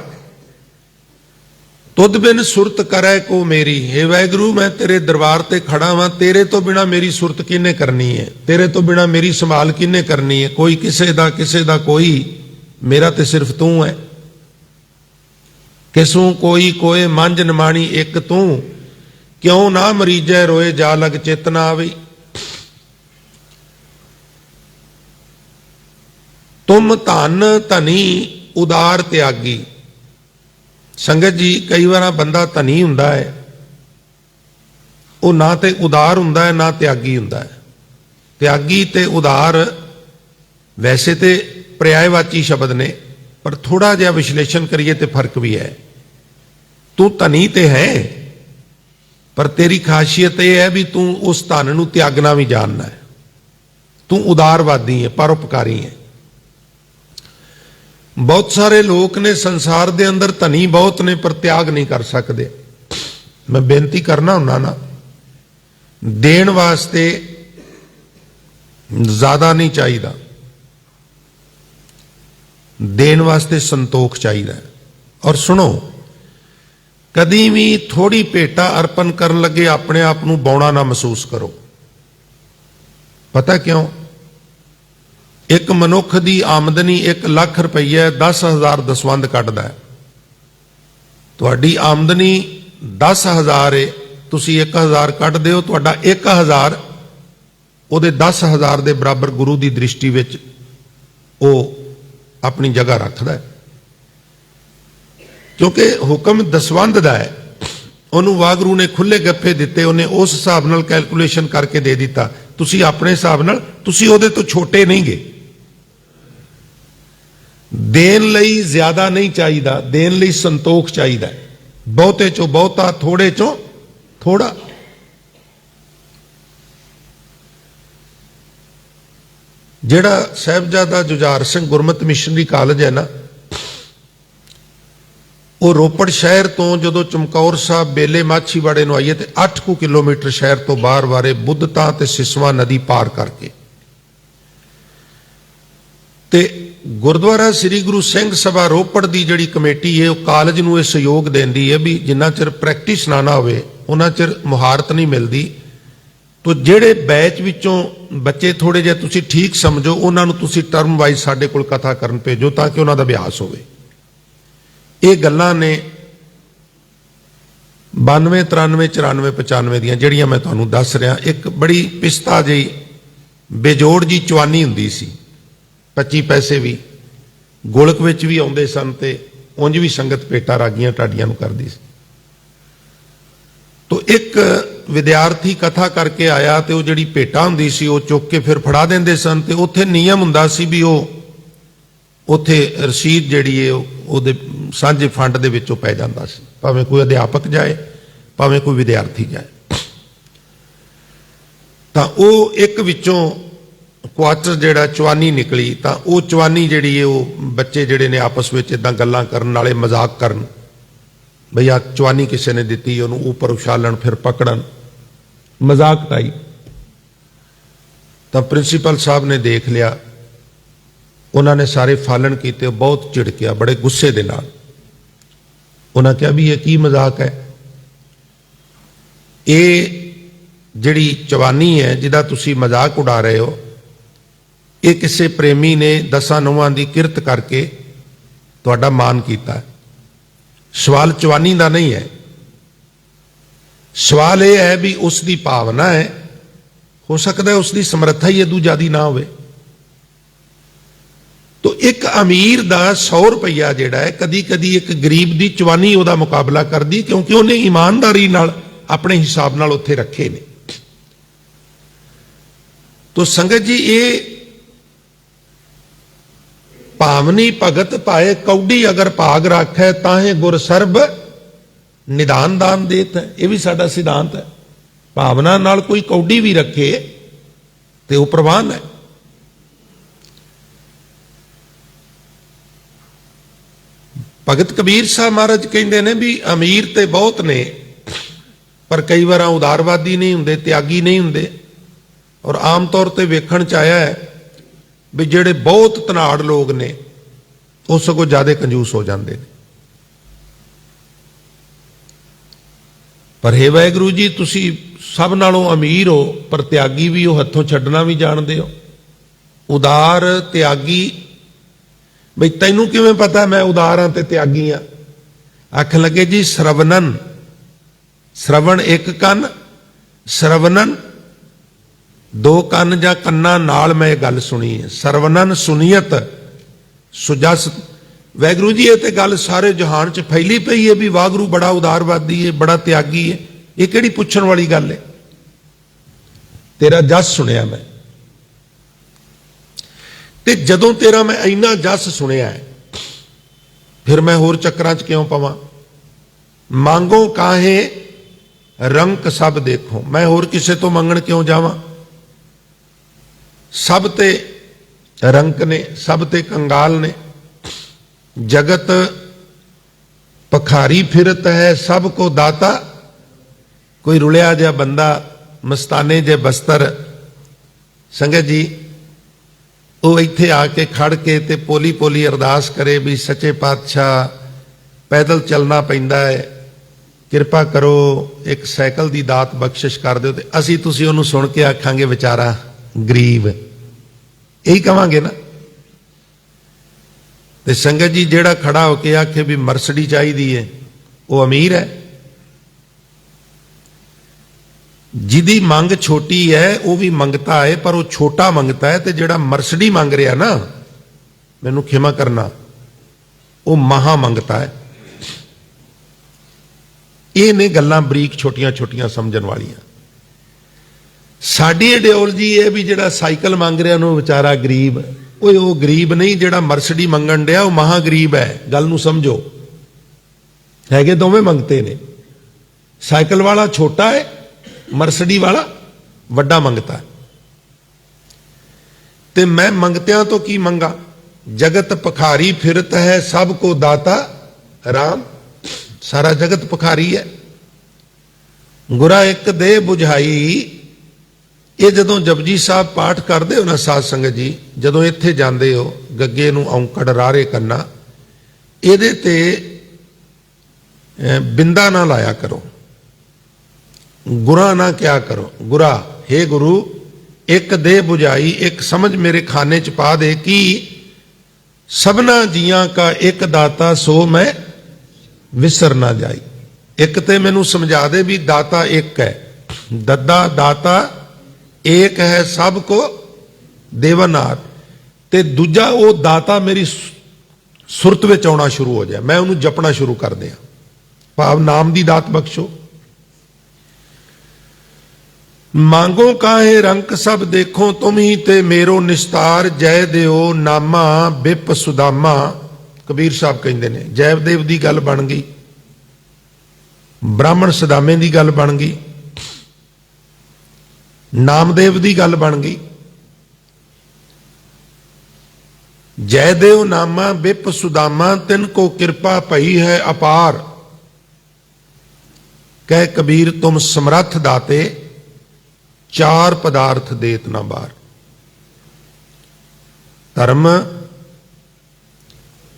ਤੁਧ ਬਿਨ ਸੁਰਤ ਕਰੈ ਕੋ ਮੇਰੀ। हे ਵਾਹਿਗੁਰੂ, ਮੈਂ ਤੇਰੇ ਦਰਬਾਰ ਤੇ ਖੜਾ ਵਾਂ, ਤੇਰੇ ਤੋਂ ਬਿਨਾ ਮੇਰੀ ਸੁਰਤ ਕਿਹਨੇ ਕਰਨੀ ਹੈ? ਤੇਰੇ ਤੋਂ ਬਿਨਾ ਮੇਰੀ ਸੰਭਾਲ ਕਿਹਨੇ ਕਰਨੀ ਹੈ? ਕੋਈ ਕਿਸੇ ਦਾ ਕੋਈ, ਮੇਰਾ ਤੇ ਸਿਰਫ ਤੂੰ ਹੈ। ਕਿਸੂ ਕੋਈ ਕੋਏ ਮੰਝ ਨਿਮਾਣੀ ਇੱਕ ਤੂੰ, ਕਿਉਂ ਨਾ ਮਰੀਜੈ ਰੋਏ ਜਾ ਲਗ ਚੇਤਨਾ ਆਵੇ। ਤੁਮ ਧਨ ਧਨੀ ਉਦਾਰ ਤਿਆਗੀ। ਸੰਗਤ ਜੀ, ਕਈ ਵਾਰ ਬੰਦਾ ਧਨੀ ਹੁੰਦਾ ਹੈ, ਉਹ ਨਾ ਤੇ ਉਦਾਰ ਹੁੰਦਾ ਹੈ ਨਾ ਤਿਆਗੀ ਹੁੰਦਾ ਹੈ। ਤਿਆਗੀ ਤੇ ਉਦਾਰ ਵੈਸੇ ਤੇ ਪਰਿਆਇਵਾਚੀ ਸ਼ਬਦ ਨੇ, ਪਰ ਥੋੜਾ ਜਿਹਾ ਵਿਸ਼ਲੇਸ਼ਣ ਕਰੀਏ ਤੇ ਫਰਕ ਵੀ ਹੈ। ਤੂੰ ਧਨੀ ਤੇ ਹੈ, ਪਰ ਤੇਰੀ ਖਾਸੀਅਤ ਇਹ ਹੈ ਵੀ ਤੂੰ ਉਸ ਧਨ ਨੂੰ ਤਿਆਗਣਾ ਵੀ ਜਾਣਦਾ ਹੈ। ਤੂੰ ਉਦਾਰਵਾਦੀ ਹੈ, ਪਰਉਪਕਾਰੀ ਹੈ। ਬਹੁਤ ਸਾਰੇ ਲੋਕ ਨੇ ਸੰਸਾਰ ਦੇ ਅੰਦਰ, ਧਨੀ ਬਹੁਤ ਨੇ ਪਰ ਤਿਆਗ ਨਹੀਂ ਕਰ ਸਕਦੇ। ਮੈਂ ਬੇਨਤੀ ਕਰਨਾ ਹੁੰਦਾ ਨਾ, ਦੇਣ ਵਾਸਤੇ ਜ਼ਿਆਦਾ ਨਹੀਂ ਚਾਹੀਦਾ, ਦੇਣ ਵਾਸਤੇ ਸੰਤੋਖ ਚਾਹੀਦਾ। ਔਰ ਸੁਣੋ, कदी भी थोड़ी भेटा अर्पण करन लगे अपने आप नूं बौणा ना महसूस करो। पता क्यों? एक मनुख की आमदनी 1 लाख रुपया 10,000 दसवंध कटदा है। तुहाडी आमदनी 10,000 है, तुसी 1,000 कट दिओ, तुहाडा 1,000 ਉਹਦੇ 10,000 ਦੇ ਬਰਾਬਰ ਗੁਰੂ ਦੀ ਦ੍ਰਿਸ਼ਟੀ ਵਿੱਚ ਉਹ ਆਪਣੀ ਜਗ੍ਹਾ ਰੱਖਦਾ ਹੈ, ਕਿਉਂਕਿ ਹੁਕਮ ਦਸਵੰਧ ਦਾ ਹੈ। ਉਹਨੂੰ ਵਾਹਿਗੁਰੂ ਨੇ ਖੁੱਲੇ ਗੱਫੇ ਦਿੱਤੇ, ਉਹਨੇ ਉਸ ਹਿਸਾਬ ਨਾਲ ਕੈਲਕੂਲੇਸ਼ਨ ਕਰਕੇ ਦੇ ਦਿੱਤਾ। ਤੁਸੀਂ ਆਪਣੇ ਹਿਸਾਬ ਨਾਲ, ਤੁਸੀਂ ਉਹਦੇ ਤੋਂ ਛੋਟੇ ਨਹੀਂ ਗੇ। ਦੇਣ ਲਈ ਜ਼ਿਆਦਾ ਨਹੀਂ ਚਾਹੀਦਾ, ਦੇਣ ਲਈ ਸੰਤੋਖ ਚਾਹੀਦਾ। ਬਹੁਤੇ ਚੋਂ ਬਹੁਤਾ, ਥੋੜੇ ਚੋਂ ਥੋੜਾ। ਜਿਹੜਾ ਸਾਹਿਬਜ਼ਾਦਾ ਜੁਝਾਰ ਸਿੰਘ ਗੁਰਮਤਿ ਮਿਸ਼ਨਰੀ ਕਾਲਜ ਹੈ ਨਾ, ਉਹ ਰੋਪੜ ਸ਼ਹਿਰ ਤੋਂ ਜਦੋਂ ਚਮਕੌਰ ਸਾਹਿਬ ਬੇਲੇ ਮਾਛੀਵਾੜੇ ਨੂੰ ਆਈਏ ਤੇ 8 ਕਿਲੋਮੀਟਰ ਸ਼ਹਿਰ ਤੋਂ ਬਾਹਰ ਵਾਰੇ ਬੁੱਧਤਾ ਤੇ ਸਿਸਵਾ ਨਦੀ ਪਾਰ ਕਰਕੇ ਤੇ ਗੁਰਦੁਆਰਾ ਸ੍ਰੀ ਗੁਰੂ ਸਿੰਘ ਸਭਾ ਰੋਪੜ ਦੀ ਜਿਹੜੀ ਕਮੇਟੀ ਹੈ ਉਹ ਕਾਲਜ ਨੂੰ ਇਹ ਸਹਿਯੋਗ ਦਿੰਦੀ ਹੈ ਵੀ ਜਿੰਨਾ ਚਿਰ ਪ੍ਰੈਕਟਿਸ ਨਾ ਹੋਵੇ ਉਹਨਾਂ ਚਿਰ ਮੁਹਾਰਤ ਨਹੀਂ ਮਿਲਦੀ। तो ਜਿਹੜੇ बैच ਵਿੱਚੋਂ ਬੱਚੇ ਥੋੜੇ ਜਿਹਾ ਤੁਸੀਂ ਠੀਕ ਸਮਝੋ, ਉਹਨਾਂ ਨੂੰ ਤੁਸੀਂ ਟਰਮ ਵਾਈਜ਼ ਸਾਡੇ ਕੋਲ ਕਥਾ ਕਰਨ ਭੇਜੋ ਤਾਂ ਕਿ ਉਹਨਾਂ ਦਾ ਅਭਿਆਸ ਹੋਵੇ। ਇਹ ਗੱਲਾਂ ਨੇ 92 93 94 95 ਦੀਆਂ ਜਿਹੜੀਆਂ ਮੈਂ ਤੁਹਾਨੂੰ ਦੱਸ ਰਿਹਾ। ਇੱਕ ਬੜੀ ਪਿਸਤਾ ਜਿਹੀ ਬੇਜੋੜ ਜੀ ਚਵਾਨੀ ਹੁੰਦੀ ਸੀ, 25 ਪੈਸੇ ਵੀ ਗੋਲਕ ਵਿੱਚ ਵੀ ਆਉਂਦੇ ਸਨ ਤੇ ਉਂਝ ਵੀ ਸੰਗਤ ਭੇਟਾ ਰਾਗੀਆਂ ਢਾਡੀਆਂ ਨੂੰ ਕਰਦੀ ਸੀ। तो एक विद्यार्थी कथा करके आया तो वो जिहड़ी भेटा हुंदी सी वो चुक के फिर फड़ा देंदे सन ते उत्थे नियम हुंदा सी भी वो उत्थे रसीद जिहड़ी है ਉਹਦੇ ਸਾਂਝੇ फंड ਦੇ ਵਿੱਚੋਂ पै जांदा सी, भावें कोई अध्यापक जाए भावें कोई विद्यार्थी जाए। तां ਉਹ ਇੱਕ ਵਿੱਚੋਂ ਕੁਆਟਰ ਜਿਹੜਾ ਚਵਾਨੀ ਨਿਕਲੀ ਤਾਂ ਉਹ ਚਵਾਨੀ ਜਿਹੜੀ ਹੈ ਉਹ ਬੱਚੇ ਜਿਹੜੇ ਨੇ ਆਪਸ ਵਿੱਚ ਇਦਾਂ ਗੱਲਾਂ ਕਰਨ ਨਾਲੇ ਮਜ਼ਾਕ ਕਰਨ भई आ चवानी किसी ने दी, उन्होंने ऊपर उछालन फिर पकड़न, मजाक टाइप। तो प्रिंसीपल साहब ने देख लिया, उन्होंने सारे फालन किए, बहुत झिड़किया बड़े गुस्से दे नाल। उन्होंने कहा भी ये की मजाक है? ये जिहड़ी चवानी है जिहदा तुसी मजाक उड़ा रहे हो, ये किसी प्रेमी ने 10 नौहां दी किरत करके तुहाडा मान कीता है। सवाल चवानी का नहीं है, सवाल यह है भी उसकी भावना है, हो सकता है उसकी समर्था ही इदू ज्यादा ना हो। तो एक अमीर का 100 रुपया जिहड़ा है कदी कदी एक गरीब की चवानी उहदा मुकाबला करदी, क्योंकि उन्हें ईमानदारी नाल अपने हिसाब नाल उत्थे रखे ने। तो संगत जी ये भावनी भगत पाए कौडी अगर भाग राखै ताहे गुर सर्ब निदान दान देत है। यह भी साडा सिद्धांत है। भावना नाल कोई कौडी भी रखे तो वह प्रवान है। भगत कबीर साहब महाराज कहते हैं भी अमीर तो बहुत ने पर कई बार उदारवादी नहीं होंदे, त्यागी नहीं होंदे। और आम तौर पर वेखण च आया है भी ਜਿਹੜੇ बहुत ਧਨਾੜ लोग ने ਉਹ ਸਗੋਂ ਜ਼ਿਆਦਾ ਕੰਜੂਸ ਹੋ ਜਾਂਦੇ ਨੇ। ਪਰ हे ਵਾਹਿਗੁਰੂ ਜੀ ਤੁਸੀਂ ਸਭ ਨਾਲੋਂ ਅਮੀਰ ਹੋ ਪਰ ਤਿਆਗੀ ਵੀ ਹੋ, ਹੱਥੋਂ ਛੱਡਣਾ ਵੀ ਜਾਣਦੇ ਹੋ। ਉਦਾਰ ਤਿਆਗੀ, ਬਈ ਤੈਨੂੰ ਕਿਵੇਂ ਪਤਾ ਮੈਂ ਉਦਾਰ ਹਾਂ ਤੇ ਤਿਆਗੀ ਹਾਂ? ਆਖਣ ਲੱਗੇ ਜੀ ਸਰਵਨਨ, ਸਰਵਣ ਇੱਕ ਕੰਨ, ਸਰਵਨਨ दो कन जा कन्ना नाल मैं गल सुनी है। सरवनन सुनीयत सुजस। वाहगुरू जी ये तो गल सारे जहान च फैली पई है भी वाहगुरू बड़ा उदारवादी है, बड़ा त्यागी है। ये किहड़ी पुछण वाली गल है? तेरा जस सुनिया मैं, ते जदों तेरा मैं इन्ना जस सुनिया है फिर मैं होर चक्रां च क्यों पवां? मांगो काहे रंक सब देखो, मैं होर किसे तो मंगण क्यों जावां? सब ते रंक ने, सब ते कंगाल ने। जगत पखारी फिरत है सबको दाता, कोई रुलिया जा बंदा मस्ताने जे बस्तर। संगत जी वो इत्थे आके खड़ के ते पोली पोली अरदास करे भी सच्चे पातशाह पैदल चलना पैंदा है, ਕਿਰਪਾ ਕਰੋ ਇੱਕ ਸਾਈਕਲ ਦੀ ਦਾਤ ਬਖਸ਼ਿਸ਼ ਕਰ ਦਿਓ, ਤੇ ਅਸੀਂ ਤੁਸੀਂ ਉਹਨੂੰ ਸੁਣ ਕੇ ਆਖਾਂਗੇ ਵਿਚਾਰਾ ਗਰੀਬ, ਇਹੀ ਕਵਾਂਗੇ ਨਾ। ਤੇ ਸੰਗਤ ਜੀ, ਜਿਹੜਾ ਖੜਾ ਹੋ ਕੇ ਆਖੇ ਵੀ ਮਰਸਡੀ ਚਾਹੀਦੀ ਹੈ ਉਹ ਅਮੀਰ ਹੈ। ਜਿਹਦੀ ਮੰਗ ਛੋਟੀ ਹੈ ਉਹ ਵੀ ਮੰਗਤਾ ਹੈ, ਪਰ ਉਹ ਛੋਟਾ ਮੰਗਤਾ ਹੈ। ਤੇ ਜਿਹੜਾ ਮਰਸਡੀ ਮੰਗ ਰਿਹਾ ਨਾ, ਮੈਨੂੰ ਖਿਮਾ ਕਰਨਾ, ਉਹ ਮਹਾ ਮੰਗਤਾ ਹੈ। ਇਹ ਨੇ ਗੱਲਾਂ ਬਰੀਕ ਛੋਟੀਆਂ ਛੋਟੀਆਂ ਸਮਝਣ ਵਾਲੀਆਂ। ਸਾਡੀ ਆਈਡੀਓਲੋਜੀ ਇਹ ਵੀ ਜਿਹੜਾ ਸਾਈਕਲ ਮੰਗ ਰਿਹਾ ਉਹਨੂੰ ਵਿਚਾਰਾ ਗਰੀਬ, ਉਹ ਗਰੀਬ ਨਹੀਂ, ਜਿਹੜਾ ਮਰਸਡੀ ਮੰਗਣ ਡਿਆ ਉਹ ਮਹਾ ਗਰੀਬ ਹੈ। ਗੱਲ ਨੂੰ ਸਮਝੋ, ਹੈਗੇ ਦੋਵੇਂ ਮੰਗਤੇ ਨੇ। ਸਾਈਕਲ ਵਾਲਾ ਛੋਟਾ ਹੈ, ਮਰਸਡੀ ਵਾਲਾ ਵੱਡਾ ਮੰਗਤਾ ਹੈ। ਤੇ ਮੈਂ ਮੰਗਤਿਆਂ ਤੋਂ ਕੀ ਮੰਗਾ? ਜਗਤ ਭਖਾਰੀ ਫਿਰਤ ਹੈ ਸਭ ਕੋ ਦਾਤਾ ਰਾਮ। ਸਾਰਾ ਜਗਤ ਭਖਾਰੀ ਹੈ। ਗੁਰਾ ਇੱਕ ਦੇ ਬੁਝਾਈ। ਇਹ ਜਦੋਂ ਜਪਜੀ ਸਾਹਿਬ ਪਾਠ ਕਰਦੇ ਹੋ ਨਾ ਸਾਧ ਸੰਗਤ ਜੀ, ਜਦੋਂ ਇੱਥੇ ਜਾਂਦੇ ਹੋ, ਗੱਗੇ ਨੂੰ ਔਂਕੜ ਰਾਰੇ ਕਰਨਾ, ਇਹਦੇ ਤੇ ਬਿੰਦਾ ਨਾ ਲਾਇਆ ਕਰੋ, ਗੁਰਾ ਨਾ ਕਿਆ ਕਰੋ। ਗੁਰਾ, हे ਗੁਰੂ, ਇੱਕ ਦੇ ਬੁਝਾਈ, ਇੱਕ ਸਮਝ ਮੇਰੇ ਖਾਨੇ ਚ ਪਾ ਦੇ ਕਿ ਸਭਨਾ ਜੀਆਂ ਕਾ ਇੱਕ ਦਾਤਾ ਸੋ ਮੈਂ ਵਿਸਰ ਨਾ ਜਾਈ। ਇੱਕ ਤੇ ਮੈਨੂੰ ਸਮਝਾ ਦੇ ਵੀ ਦਾਤਾ ਇੱਕ ਹੈ, ਦੱਦਾ ਦਾਤਾ ਇੱਕ ਹੈ ਸਭ ਕੋ ਦੇਵਨਾਰ। ਤੇ ਦੂਜਾ ਉਹ ਦਾਤਾ ਮੇਰੀ ਸੁਰਤ ਵਿੱਚ ਆਉਣਾ ਸ਼ੁਰੂ ਹੋ ਜਾਏ, ਮੈਂ ਉਹਨੂੰ ਜਪਣਾ ਸ਼ੁਰੂ ਕਰ ਦਿਆਂ, ਭਾਵ ਨਾਮ ਦੀ ਦਾਤ ਬਖਸ਼ੋ। ਮੰਗੋ ਕਾਹੇ ਰੰਕ ਸਭ ਦੇਖੋ ਤੁਮ ਹੀ ਤੇ ਮੇਰੋ ਨਿਸਤਾਰ। ਜੈ ਦਿਓ ਨਾਮਾ ਬਿਪ ਸੁਦਾਮਾ। ਕਬੀਰ ਸਾਹਿਬ ਕਹਿੰਦੇ ਨੇ ਜੈਵਦੇਵ ਦੀ ਗੱਲ ਬਣ ਗਈ, ਬ੍ਰਾਹਮਣ ਸਦਾਮੇ ਦੀ ਗੱਲ ਬਣ ਗਈ, ਨਾਮਦੇਵ ਦੀ ਗੱਲ ਬਣ ਗਈ। ਜੈ ਦੇਵ ਨਾਮਾ ਬਿਪ ਸੁਦਾਮਾ ਤਿਨ ਕੋ ਕਿਰਪਾ ਭਈ ਹੈ ਅਪਾਰ। ਕਹਿ ਕਬੀਰ ਤੁਮ ਸਮਰੱਥ ਦਾਤੇ ਚਾਰ ਪਦਾਰਥ ਦੇਤ ਨਾ ਬਾਰ। ਧਰਮ,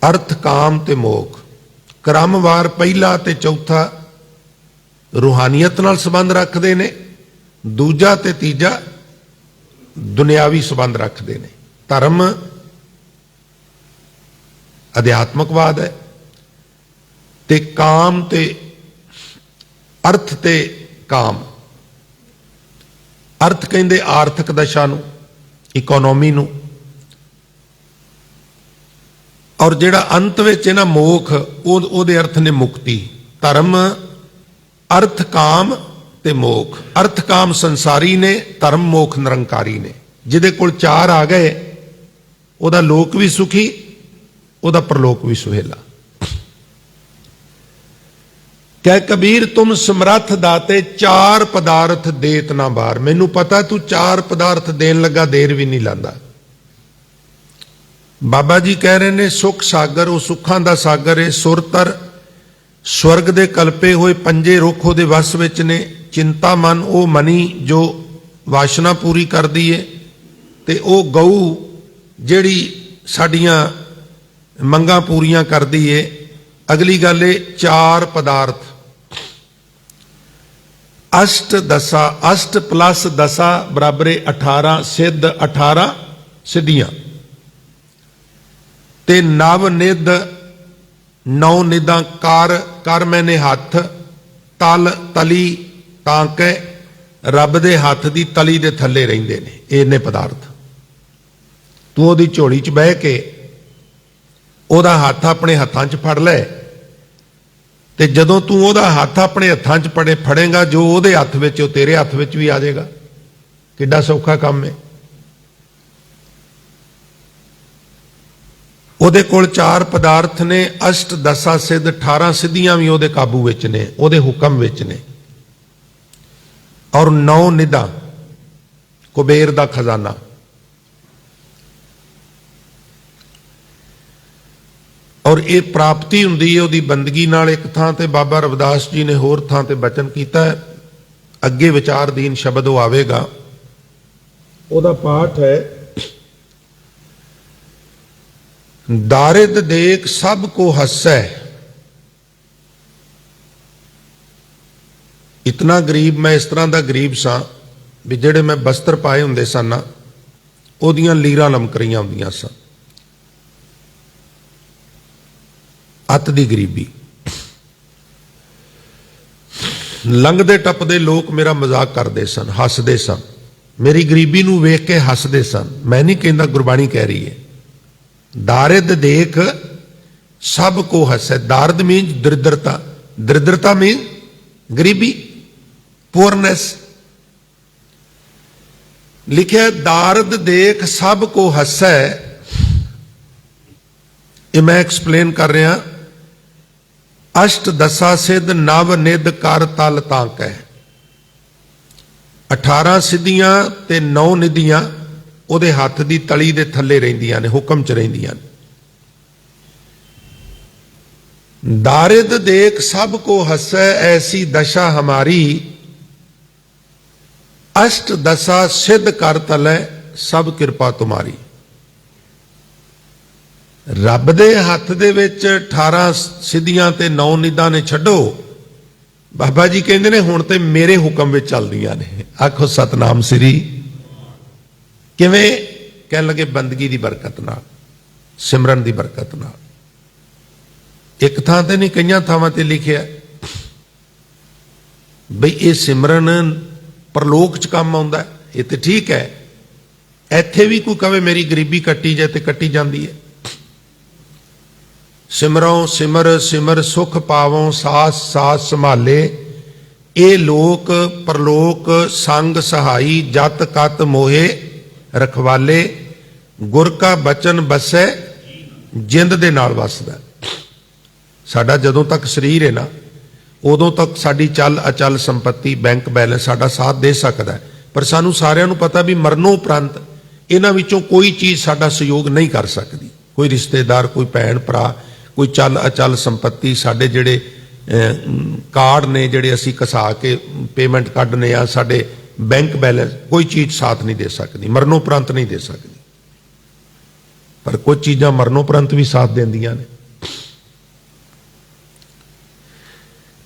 ਅਰਥ, ਕਾਮ ਤੇ ਮੋਖ। ਕ੍ਰਮਵਾਰ ਪਹਿਲਾ ਤੇ ਚੌਥਾ ਰੂਹਾਨੀਅਤ ਨਾਲ ਸੰਬੰਧ ਰੱਖਦੇ ਨੇ, ਦੂਜਾ ਤੇ ਤੀਜਾ ਦੁਨਿਆਵੀ ਸੰਬੰਧ ਰੱਖਦੇ ਨੇ। ਧਰਮ ਅਧਿਆਤਮਕਵਾਦ ਹੈ, ਤੇ ਕਾਮ ਤੇ ਅਰਥ ਤੇ ਕਾਮ। ਅਰਥ ਕਹਿੰਦੇ ਆਰਥਿਕ ਦਸ਼ਾ ਨੂੰ, ਇਕੋਨੋਮੀ ਨੂੰ, ਔਰ ਜਿਹੜਾ ਅੰਤ ਵਿੱਚ ਹੈ ਨਾ ਮੋਖ, ਉਹਦੇ ਅਰਥ ਨੇ ਮੁਕਤੀ। ਧਰਮ, ਅਰਥ, ਕਾਮ ਤੇ ਮੋਖ। ਅਰਥ ਕਾਮ ਸੰਸਾਰੀ ਨੇ, ਧਰਮ ਮੋਖ ਨਿਰੰਕਾਰੀ ਨੇ। ਜਿਹਦੇ ਕੋਲ ਚਾਰ ਆ ਗਏ ਉਹਦਾ ਲੋਕ ਵੀ ਸੁਖੀ, ਉਹਦਾ ਪਰਲੋਕ ਵੀ ਸੁਹੇਲਾ। ਕਹਿ ਕਬੀਰ ਤੁਮ ਸਮਰੱਥ ਦਾਤੇ ਚਾਰ ਪਦਾਰਥ ਦੇਤ ਨਾ ਬਾਰ। ਮੈਨੂੰ ਪਤਾ ਤੂੰ ਚਾਰ ਪਦਾਰਥ ਦੇਣ ਲੱਗਾ, ਦੇਰ ਵੀ ਨਹੀਂ ਲਾਂਦਾ। ਬਾਬਾ ਜੀ ਕਹਿ ਰਹੇ ਨੇ ਸੁਖ ਸਾਗਰ, ਉਹ ਸੁੱਖਾਂ ਦਾ ਸਾਗਰ ਹੈ। ਸੁਰਤਰ, ਸਵਰਗ ਦੇ ਕਲਪੇ ਹੋਏ ਪੰਜੇ ਰੁੱਖ ਉਹਦੇ ਵਸ ਵਿੱਚ ਨੇ। ਚਿੰਤਾ ਮਨ, ਉਹ ਮਨੀ ਜੋ ਵਾਸ਼ਨਾ ਪੂਰੀ ਕਰਦੀ ਏ। ਤੇ ਉਹ ਗਊ ਜਿਹੜੀ ਸਾਡੀਆਂ ਮੰਗਾਂ ਪੂਰੀਆਂ ਕਰਦੀ ਏ। ਅਗਲੀ ਗੱਲ ਏ ਚਾਰ ਪਦਾਰਥ। ਅਸ਼ਟ ਦਸਾ, ਅਸ਼ਟ ਪਲੱਸ ਦਸਾ ਬਰਾਬਰ 18 ਸਿੱਧ, 18 ਸਿੱਧੀਆਂ। ਤੇ ਨਵ ਨਿਧ, 9 ਨਿਧਾਂ। ਕਰ ਮੈਨੇ ਹੱਥ, ਤਲ ਤਲੀ ਤਾਂ ਕਿ ਰੱਬ ਦੇ ਹੱਥ ਦੀ ਤਲੀ ਦੇ ਥੱਲੇ ਰਹਿੰਦੇ ਨੇ। ਇਹਨੇ ਪਦਾਰਥ ਤੂੰ ਉਹਦੀ ਝੋਲੀ 'ਚ ਬਹਿ ਕੇ ਉਹਦਾ ਹੱਥ ਆਪਣੇ ਹੱਥਾਂ 'ਚ ਫੜ ਲੈ, ਤੇ ਜਦੋਂ ਤੂੰ ਉਹਦਾ ਹੱਥ ਆਪਣੇ ਹੱਥਾਂ 'ਚ ਫੜੇਗਾ, ਜੋ ਉਹਦੇ ਹੱਥ ਵਿੱਚ ਉਹ ਤੇਰੇ ਹੱਥ ਵਿੱਚ ਵੀ ਆ ਜਾਏਗਾ। ਕਿੱਡਾ ਸੌਖਾ ਕੰਮ ਹੈ। ਉਹਦੇ ਕੋਲ ਚਾਰ ਪਦਾਰਥ ਨੇ, ਅਸ਼ਟ ਦਸਾ ਸਿੱਧ, 18 ਸਿੱਧੀਆਂ ਵੀ ਉਹਦੇ ਕਾਬੂ ਵਿੱਚ ਨੇ, ਉਹਦੇ ਹੁਕਮ ਵਿੱਚ ਨੇ। ਔਰ 9 ਨਿਧਾਂ, ਕੁਬੇਰ ਦਾ ਖਜ਼ਾਨਾ। ਔਰ ਇਹ ਪ੍ਰਾਪਤੀ ਹੁੰਦੀ ਹੈ ਉਹਦੀ ਬੰਦਗੀ ਨਾਲ। ਇੱਕ ਥਾਂ ਤੇ ਬਾਬਾ ਰਵਿਦਾਸ ਜੀ ਨੇ ਹੋਰ ਥਾਂ ਤੇ ਬਚਨ ਕੀਤਾ ਹੈ, ਅੱਗੇ ਵਿਚਾਰਦੀਨ ਸ਼ਬਦ ਉਹ ਆਵੇਗਾ, ਉਹਦਾ ਪਾਠ ਹੈ। ਦਾਰਿਦ ਦੇਖ ਸਭ ਕੋ ਹੱਸੈ, इतना गरीब, मैं इस तरह का गरीब सा भी ਜਿਹੜੇ मैं बस्तर पाए ਹੁੰਦੇ ਸਨ ਨਾ ਉਹਦੀਆਂ ਲੀਰਾਂ ਲਮਕ ਰਹੀਆਂ ਹੁੰਦੀਆਂ ਸਨ। ਅੱਤ ਦੀ ਗਰੀਬੀ। ਲੰਘਦੇ ਟੱਪਦੇ ਲੋਕ ਮੇਰਾ ਮਜ਼ਾਕ ਕਰਦੇ ਸਨ, ਹੱਸਦੇ ਸਨ, ਮੇਰੀ ਗਰੀਬੀ ਨੂੰ ਵੇਖ ਕੇ ਹੱਸਦੇ ਸਨ। ਮੈਂ ਨਹੀਂ ਕਹਿੰਦਾ, ਗੁਰਬਾਣੀ ਕਹਿ ਰਹੀ ਹੈ, ਦਾਰਿਦ ਦੇਖ ਸਭ ਕੋ ਹੱਸੈ। ਦਾਰਦ ਮੀਨਸ ਦਰਿਦਰਤਾ, ਦਰਿਦਰਤਾ ਮੀਨ ਗਰੀਬੀ, ਪੂਰਨੈਸ। ਲਿਖਿਆ ਦਾਰਦ ਦੇਖ ਸਭ ਕੋ ਹੱਸੈ। ਇਹ ਮੈਂ ਐਕਸਪਲੇਨ ਕਰ ਰਿਹਾ। ਅਸ਼ਟ ਦਸਾ ਸਿੱਧ ਨਵ ਨਿਧ ਕਰ ਤਲ ਤਾਂ ਕਹਿ। 18 ਸਿੱਧੀਆਂ ਤੇ 9 ਨਿਧੀਆਂ ਉਹਦੇ ਹੱਥ ਦੀ ਤਲੀ ਦੇ ਥੱਲੇ ਰਹਿੰਦੀਆਂ ਨੇ, ਹੁਕਮ ਚ ਰਹਿੰਦੀਆਂ ਨੇ। दारिद देख सब को हंसै ऐसी दशा हमारी। अष्ट दशा सिद्ध कर तलै सब किरपा तुम्हारी। रब दे हथ दे विच 18 सिद्धियां ते 9 निधां ने छड्डो। बाबा जी कहंदे ने हुण ते मेरे हुक्म विच चलदियां ने। आखो सतनाम श्री। किवें? कहण लगे बंदगी दी बरकत नाल, सिमरन दी बरकत नाल। एक थां ते नहीं, कई थावां ते लिखिआ बई ये सिमरन परलोक च काम आउंदा। ये तो ठीक है, इत्थे भी कोई कहे मेरी गरीबी कट्टी जाए तो कट्टी जाती है। सिमरों सिमर सिमर सुख पावों सास सास संभाले। ये लोक परलोक संग सहाई जत कत मोहे रखवाले। गुर का बचन बसै जिंद दे नाल वसदा। साडा जदों तक शरीर है ना, उदों तक साडी चल अचल संपत्ति बैंक बैलेंस साडा साथ दे सकता है, पर सानू सारिਆਂ ਨੂੰ पता भी मरनों उपरंत इन्हां विचों कोई चीज़ साडा सहयोग नहीं कर सकती। कोई रिश्तेदार, कोई भैन भरा, कोई चल अचल संपत्ति, साडे जिहड़े कार्ड ने जिहड़े असीं कसा के पेमेंट कढने आ, साडे बैंक बैलेंस, कोई चीज़ साथ नहीं दे सकती, मरनों उपरंत नहीं दे सकती। पर कुछ चीज़ां मरनों उपरंत भी साथ देंदियां ने।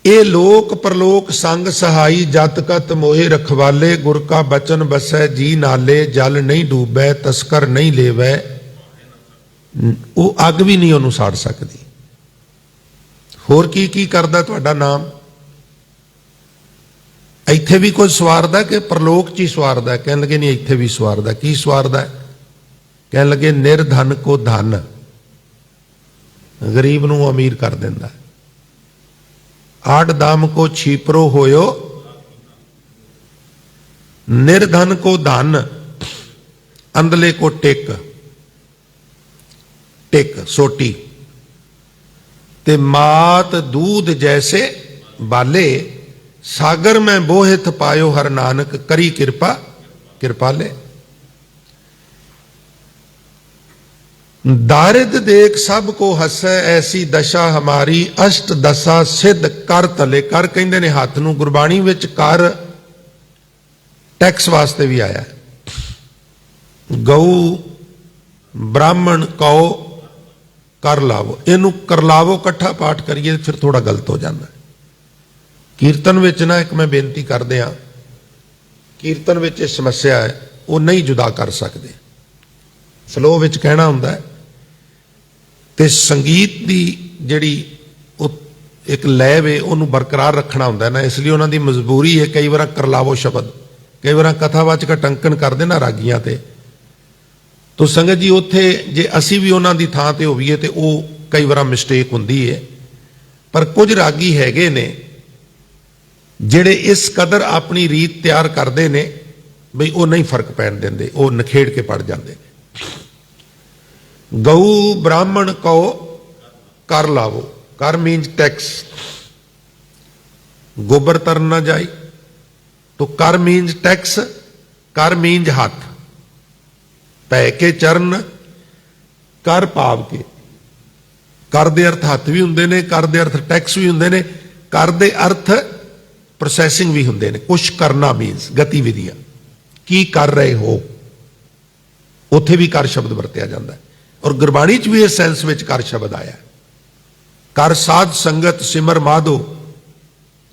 ये लोक परलोक संग सहाई जत कत मोहे रखवाले। गुर का बचन बसै जी नाले। जल नहीं डूबै तस्कर नहीं लेवै। वो अग भी नहीं उन्होंने साड़ सकती। होर की करदा तुहाडा नाम? इत्थे भी कुछ सवारदा कि परलोक च ही सवारदा? कहन लगे नहीं, इत्थे भी सवारदा। की सवारदा? कहन लगे निर्धन को धन, गरीब नूं अमीर कर दिंदा। आठ दाम को छीपरो होयो, निर्धन को धन, अंधले को टेक। टेक सोटी ते मात दूध जैसे बाले। सागर में बोहित पायो हर नानक। करी कृपा कृपाले। दारिद देख सब को हसै ऐसी दशा हमारी। अष्ट दशा सिद्ध कर तले। कर कहंदे ने हथ नूं। गुरबाणी विच कर टैक्स वास्ते भी आया। गऊ ब्राह्मण कौ कर लावो। इनू कर लावो कट्ठा पाठ करिए फिर थोड़ा गलत हो जाता है। कीर्तन विच ना एक मैं बेनती कर दिया, कीर्तन विच ये समस्या है, वो नहीं जुदा कर सकते। फ्लो विच कहना हुंदा है ते संगीत की जिहड़ी एक लय वे उन्होंने बरकरार रखना हुंदा है ना, इसलिए उन्होंने मजबूरी है। कई बार करलावो शब्द, कई बार कथावाचक टंकन करते ना रागियां ते, तो संगत जी उत्थे जे असी भी उन्हों की थां ते होईए तो वो कई बार मिसटेक हुंदी है। पर कुछ रागी हैगे ने जिहड़े इस कदर अपनी रीत तैयार करते ने बई वो नहीं फर्क पैण देंदे, वो नखेड़ के पड़ जाते। गऊ ब्राह्मण को कर लावो। कर मीन्स टैक्स। गोबर तर ना जाए तो कर मीन्स टैक्स। कर मीन्स हाथ पै के चरण कर पाव के। कर दे अर्थ हाथ भी हुंदे ने, कर दे अर्थ टैक्स भी हुंदे ने, कर दे अर्थ प्रोसैसिंग भी हुंदे ने। कुछ करना मीन्स गतिविधियां की कर रहे हो, उत्थे भी कर शब्द वरत्या जाता है। और गुरबाणी च भी इस सेंस में कर शब्द आया। कर साध संगत सिमर माधो।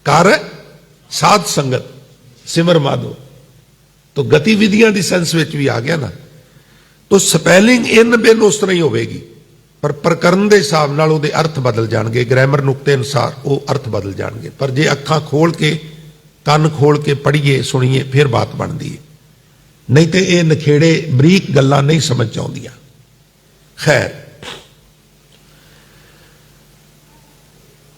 कर साध संगत सिमर माधो, तो गतिविधियां की सेंस में भी आ गया ना। तो स्पैलिंग इन बिन उस तरह ही होगी, पर प्रकरण के हिसाब नाल उहदे अर्थ बदल जाएंगे, ग्रैमर नुकते अनुसार वो अर्थ बदल जाएंगे। पर जे अखां खोल के कन खोल के पढ़िए सुनीए फिर बात बनती है, नहीं तो ये नखेड़े बरीक गल्लां नहीं समझ आउंदियां। खैर,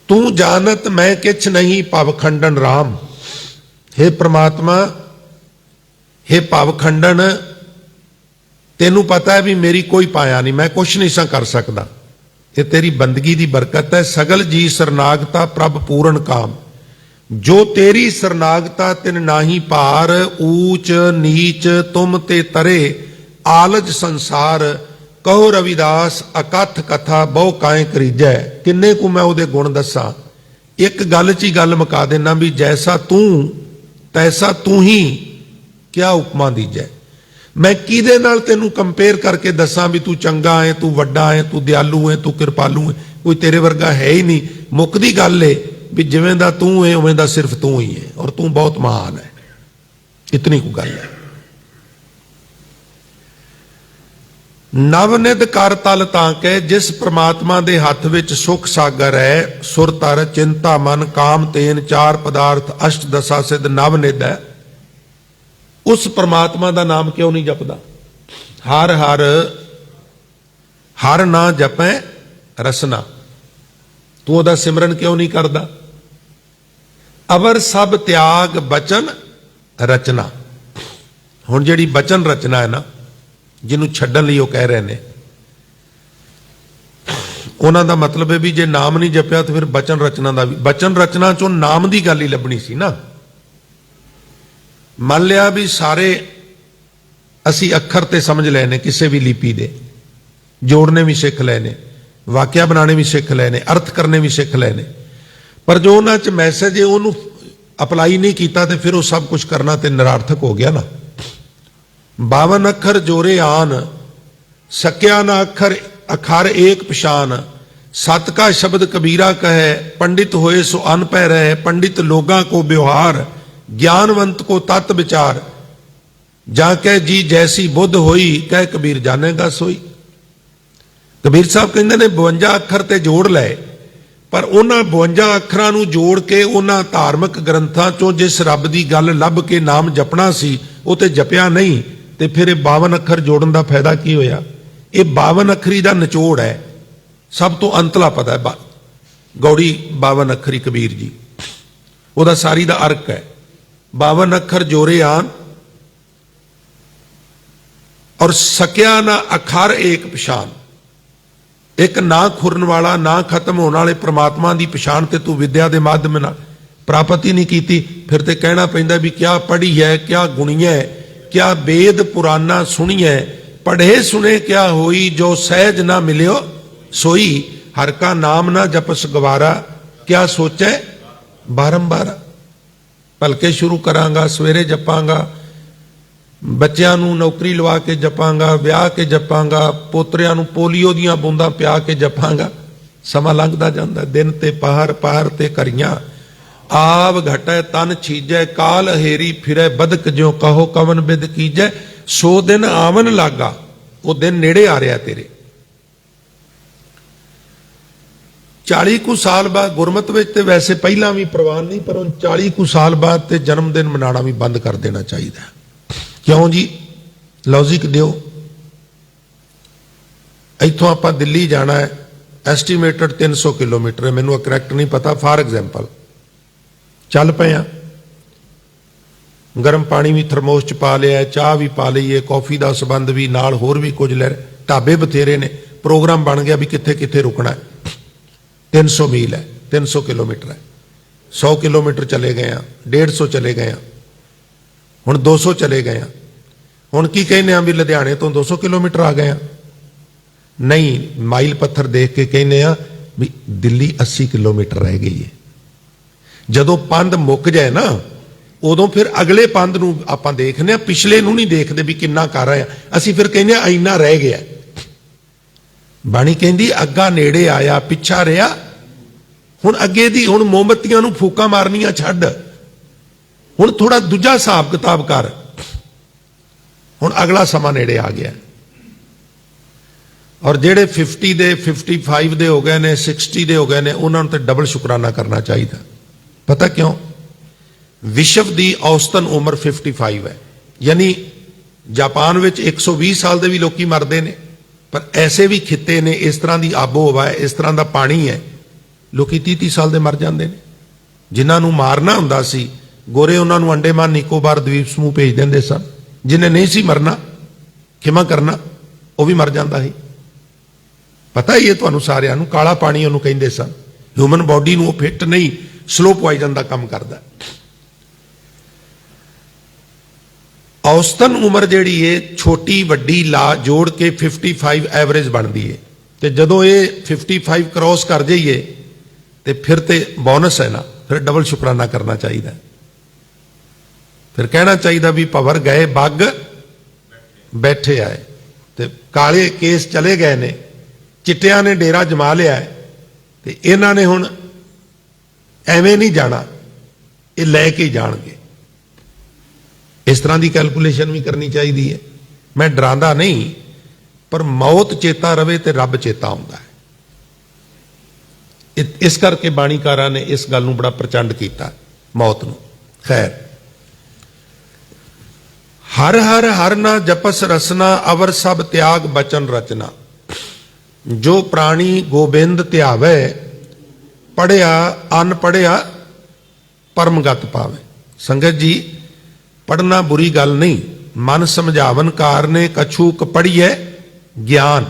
तू जानत मैं किछ नहीं भवखंडन राम। हे परमात्मा, हे भवखंडन, तेनू पता है भी मेरी कोई पाया नहीं, मैं कुछ नहीं सा कर सकता, ये तेरी बंदगी की बरकत है। सगल जी सरनागता प्रभ पूर्ण काम, जो तेरी सरनागता तिन नाही पार। ऊच नीच तुम ते तरे आलज संसार, कहो रविदास अकथ कथा बहु काए करीजै। किन्ने को मैं उहदे गुण दसा, एक गल च ही गल मुका देना भी जैसा तू तैसा तू ही, क्या उपमा दीजै। मैं किहदे नाल तैनू कंपेयर करके दसा भी तू चंगा है, तू वड्डा है, तू दयालु है, तू कृपालु है, कोई तेरे वर्गा है ही नहीं। मुकदी गल है भी जिवें दा तू है उवें दा सिर्फ तू ही है, और तू बहुत महान है, इतनी को गल है। नवनिध कर तल तांके, जिस परमात्मा दे हथ विच सुख सागर है। सुर तर चिंता मन काम तेन, चार पदार्थ अष्ट दशा सिद्ध नवनिध है। उस परमात्मा का नाम क्यों नहीं जपदा? हर हर हर ना जपै रसना, तू ओदा सिमरन क्यों नहीं करदा? अवर सब त्याग बचन रचना। हुण जिहड़ी बचन रचना है ना, जिन्हों छड्डण लई कह रहे ने, उन्हां दा मतलब है भी जे नाम नहीं जपिया तो फिर बचन रचना का भी, बचन रचना चों नाम की गल ही लभनी सी ना। मान लिया भी सारे असी अखर ते समझ लए ने, किसी भी लिपि दे जोड़ने भी सीख लए ने, वाक्या बनाने भी सीख लए ने, अर्थ करने भी सीख लए ने, पर जो उन्हां च मैसेज है उन्होंने अपलाई नहीं किया तो फिर वो सब कुछ करना तो निरार्थक हो गया ना। 52 अखर जोरे आन, सक्या ना अखर अखार एक पशान। सत का शब्द कबीरा कहे, पंडित होए सो अनपढ़ रहे। पंडित लोगां को व्यवहार, ज्ञानवंत को तत्व विचार। जाके जी जैसी बुद्ध होई, कह कबीर जानेगा सोई। कबीर साहब कहते ने 52 अखर ते जोड़ लए, पर उन्हां 52 अखरां नूं जोड़ के उन्हां धार्मिक ग्रंथां चों जिस रब की गल लभ के नाम जपना सी वो ते जपिया नहीं, ते फिर ये 52 अखर जोड़न का फायदा की होया? ये 52 अखरी का निचोड़ है, सब तो अंतला पता है। गौड़ी 52 अखरी कबीर जी, वह सारी का अर्क है। 52 अखर जोरे आन और सक्या ना अखार एक पछान। एक ना खुरन वाला ना खत्म होने वाले परमात्मा की पछाण ते तू विद्या के माध्यम नाल प्राप्त ही नहीं की, फिर तो कहना पैंदा भी क्या पढ़ी है, क्या गुणी है, क्या वेद पुराना सुनी है। पढ़े सुने क्या होई, जो सहज ना मिलियो सोई। हर का नाम ना जपस गवारा, क्या सोचे बारंबार। भलके शुरू करांगा, सवेरे जपांगा, बच्चों नूं नौकरी लवा के जपांगा, ब्याह के जपांगा, पोतरियां नूं पोलियो दियां बूंदां पिया के जपांगा। समा लंघदा जांदा, दिन ते पहर पहर ते करियां। आव घटै तन छीजै, काल हेरी फिरै बदक ज्यों कहो कवन बिद कीजै। सो दिन आवन लागा, वो दिन नेड़े आ रहा तेरे। 40 कुछ साल बाद गुरमत विच ते वैसे पहला भी प्रवान नहीं, पर 40 कुछ साल बाद ते जन्मदिन मनाना भी बंद कर देना चाहिए। क्यों जी? लॉजिक दिओ। इथों आपां दिल्ली जाना है, एस्टीमेटेड 300 किलोमीटर है, मैनूं करैक्ट नहीं पता। फॉर एग्जाम्पल चल पे हाँ, गर्म पानी भी थरमोस च पा लिया, चाह भी पा ली है, कॉफी का संबंध भी नाल होर भी कुछ ले, ढाबे बथेरे ने, प्रोग्राम बन गया भी कित्थे कित्थे रुकना है। 300 मील है, 300 किलोमीटर है, 100 किलोमीटर चले गए हैं, 150 चले गए हैं, हुण 200 चले गए हैं। हुण की कहने भी लुधियाने तो 200 किलोमीटर आ गए हैं? नहीं, माइल पत्थर देख के कहने भी दिल्ली 80 किलोमीटर रह गई है। जदों पंध मुक जाए ना, उदों फिर अगले पंध नूं आपां देखने, पिछले नूं नहीं देखते भी किन्ना कर रहे हैं। असीं फिर कहने इन्ना रह गया। बाणी कहती अग्गा नेड़े आया पिछा रहा। हुण अगे दी हुण मोमबत्तियां नूं फूकां मारनियां छड्ड, ਹੁਣ ਥੋੜਾ ਦੂਜਾ ਹਿਸਾਬ ਕਿਤਾਬ ਕਰ। ਹੁਣ ਅਗਲਾ ਸਮਾਂ ਨੇੜੇ ਆ ਗਿਆ ਔਰ ਜਿਹੜੇ 50 ਦੇ 55 ਦੇ ਹੋ ਗਏ ਨੇ 60 ਦੇ ਹੋ ਗਏ ਨੇ ਉਹਨਾਂ ਨੂੰ ਤੇ ਡਬਲ ਸ਼ੁਕਰਾਨਾ ਕਰਨਾ ਚਾਹੀਦਾ। ਪਤਾ ਕਿਉਂ? ਵਿਸ਼ਵ ਦੀ ਔਸਤਨ ਉਮਰ 55 ਹੈ, ਯਾਨੀ ਜਾਪਾਨ ਵਿੱਚ 120 ਸਾਲ ਦੇ ਵੀ ਲੋਕੀ ਮਰਦੇ ਨੇ, ਪਰ ਐਸੇ ਵੀ ਖਿੱਤੇ ਨੇ, ਇਸ ਤਰ੍ਹਾਂ ਦੀ ਆਬੋ ਹਵਾ ਹੈ, ਇਸ ਤਰ੍ਹਾਂ ਦਾ ਪਾਣੀ ਹੈ, ਲੋਕੀ 30-30 ਸਾਲ ਦੇ ਮਰ ਜਾਂਦੇ ਨੇ। ਜਿਨ੍ਹਾਂ ਨੂੰ ਮਾਰਨਾ ਹੁੰਦਾ ਸੀ ਗੋਰੇ ਉਹਨਾਂ ਨੂੰ ਅੰਡੇਮਾਨ ਨਿਕੋਬਾਰ ਦਵੀਪ ਸਮੂਹ ਭੇਜ ਦਿੰਦੇ ਸਨ। ਜਿਹਨੇ ਨਹੀਂ ਸੀ ਮਰਨਾ, ਖਿਮਾ ਕਰਨਾ, ਉਹ ਵੀ ਮਰ ਜਾਂਦਾ ਸੀ। ਪਤਾ ਹੀ ਹੈ ਤੁਹਾਨੂੰ ਸਾਰਿਆਂ ਨੂੰ, ਕਾਲਾ ਪਾਣੀ ਉਹਨੂੰ ਕਹਿੰਦੇ ਸਨ। ਹਿਊਮਨ ਬਾਡੀ ਨੂੰ ਉਹ ਫਿੱਟ ਨਹੀਂ, ਸਲੋ ਪੁਆਇਜ਼ਨ ਦਾ ਕੰਮ ਕਰਦਾ। ਔਸਤਨ ਉਮਰ ਜਿਹੜੀ ਹੈ ਛੋਟੀ ਵੱਡੀ ਲਾ ਜੋੜ ਕੇ 55 ਐਵਰੇਜ ਬਣਦੀ ਹੈ, ਤੇ ਜਦੋਂ ਇਹ 55 ਕ੍ਰੋਸ ਕਰ ਜਾਈਏ ਤੇ ਫਿਰ ਤੇ ਬੋਨਸ ਹੈ ਨਾ, ਫਿਰ ਡਬਲ ਸ਼ੁਕਰਾਨਾ ਕਰਨਾ ਚਾਹੀਦਾ। ਫਿਰ ਕਹਿਣਾ ਚਾਹੀਦਾ ਵੀ ਭਵਰ ਗਏ ਬੱਗ ਬੈਠੇ ਆਏ, ਤੇ ਕਾਲੇ ਕੇਸ ਚਲੇ ਗਏ ਨੇ, ਚਿੱਟਿਆਂ ਨੇ ਡੇਰਾ ਜਮਾ ਲਿਆ ਹੈ, ਤੇ ਇਹਨਾਂ ਨੇ ਹੁਣ ਐਵੇਂ ਨਹੀਂ ਜਾਣਾ, ਇਹ ਲੈ ਕੇ ਜਾਣਗੇ। ਇਸ ਤਰ੍ਹਾਂ ਦੀ ਕੈਲਕੂਲੇਸ਼ਨ ਵੀ ਕਰਨੀ ਚਾਹੀਦੀ ਹੈ। ਮੈਂ ਡਰਾਂਦਾ ਨਹੀਂ, ਪਰ ਮੌਤ ਚੇਤਾ ਰਵੇ ਤੇ ਰੱਬ ਚੇਤਾ ਆਉਂਦਾ ਹੈ। ਇਸ ਕਰਕੇ ਬਾਣੀਕਾਰਾਂ ਨੇ ਇਸ ਗੱਲ ਨੂੰ ਬੜਾ ਪ੍ਰਚੰਡ ਕੀਤਾ, ਮੌਤ ਨੂੰ। ਖੈਰ, ਹਰ ਹਰ ਹਰ ਨਾ ਜਪਸ ਰਸਨਾ ਅਵਰ ਸਭ ਤਿਆਗ ਬਚਨ ਰਚਨਾ। ਜੋ ਪ੍ਰਾਣੀ ਗੋਬਿੰਦ ਧਿਆਵੇ, ਪੜਿਆ ਅਨ ਪੜਿਆ ਪਰਮਗਤ ਪਾਵੇ। ਸੰਗਤ ਜੀ, ਪੜਨਾ ਬੁਰੀ ਗੱਲ ਨਹੀਂ। ਮਨ ਸਮਝਾਵਨ ਕਾਰਨੇ ਕਛੂਕ ਪੜੀਏ ਗਿਆਨ,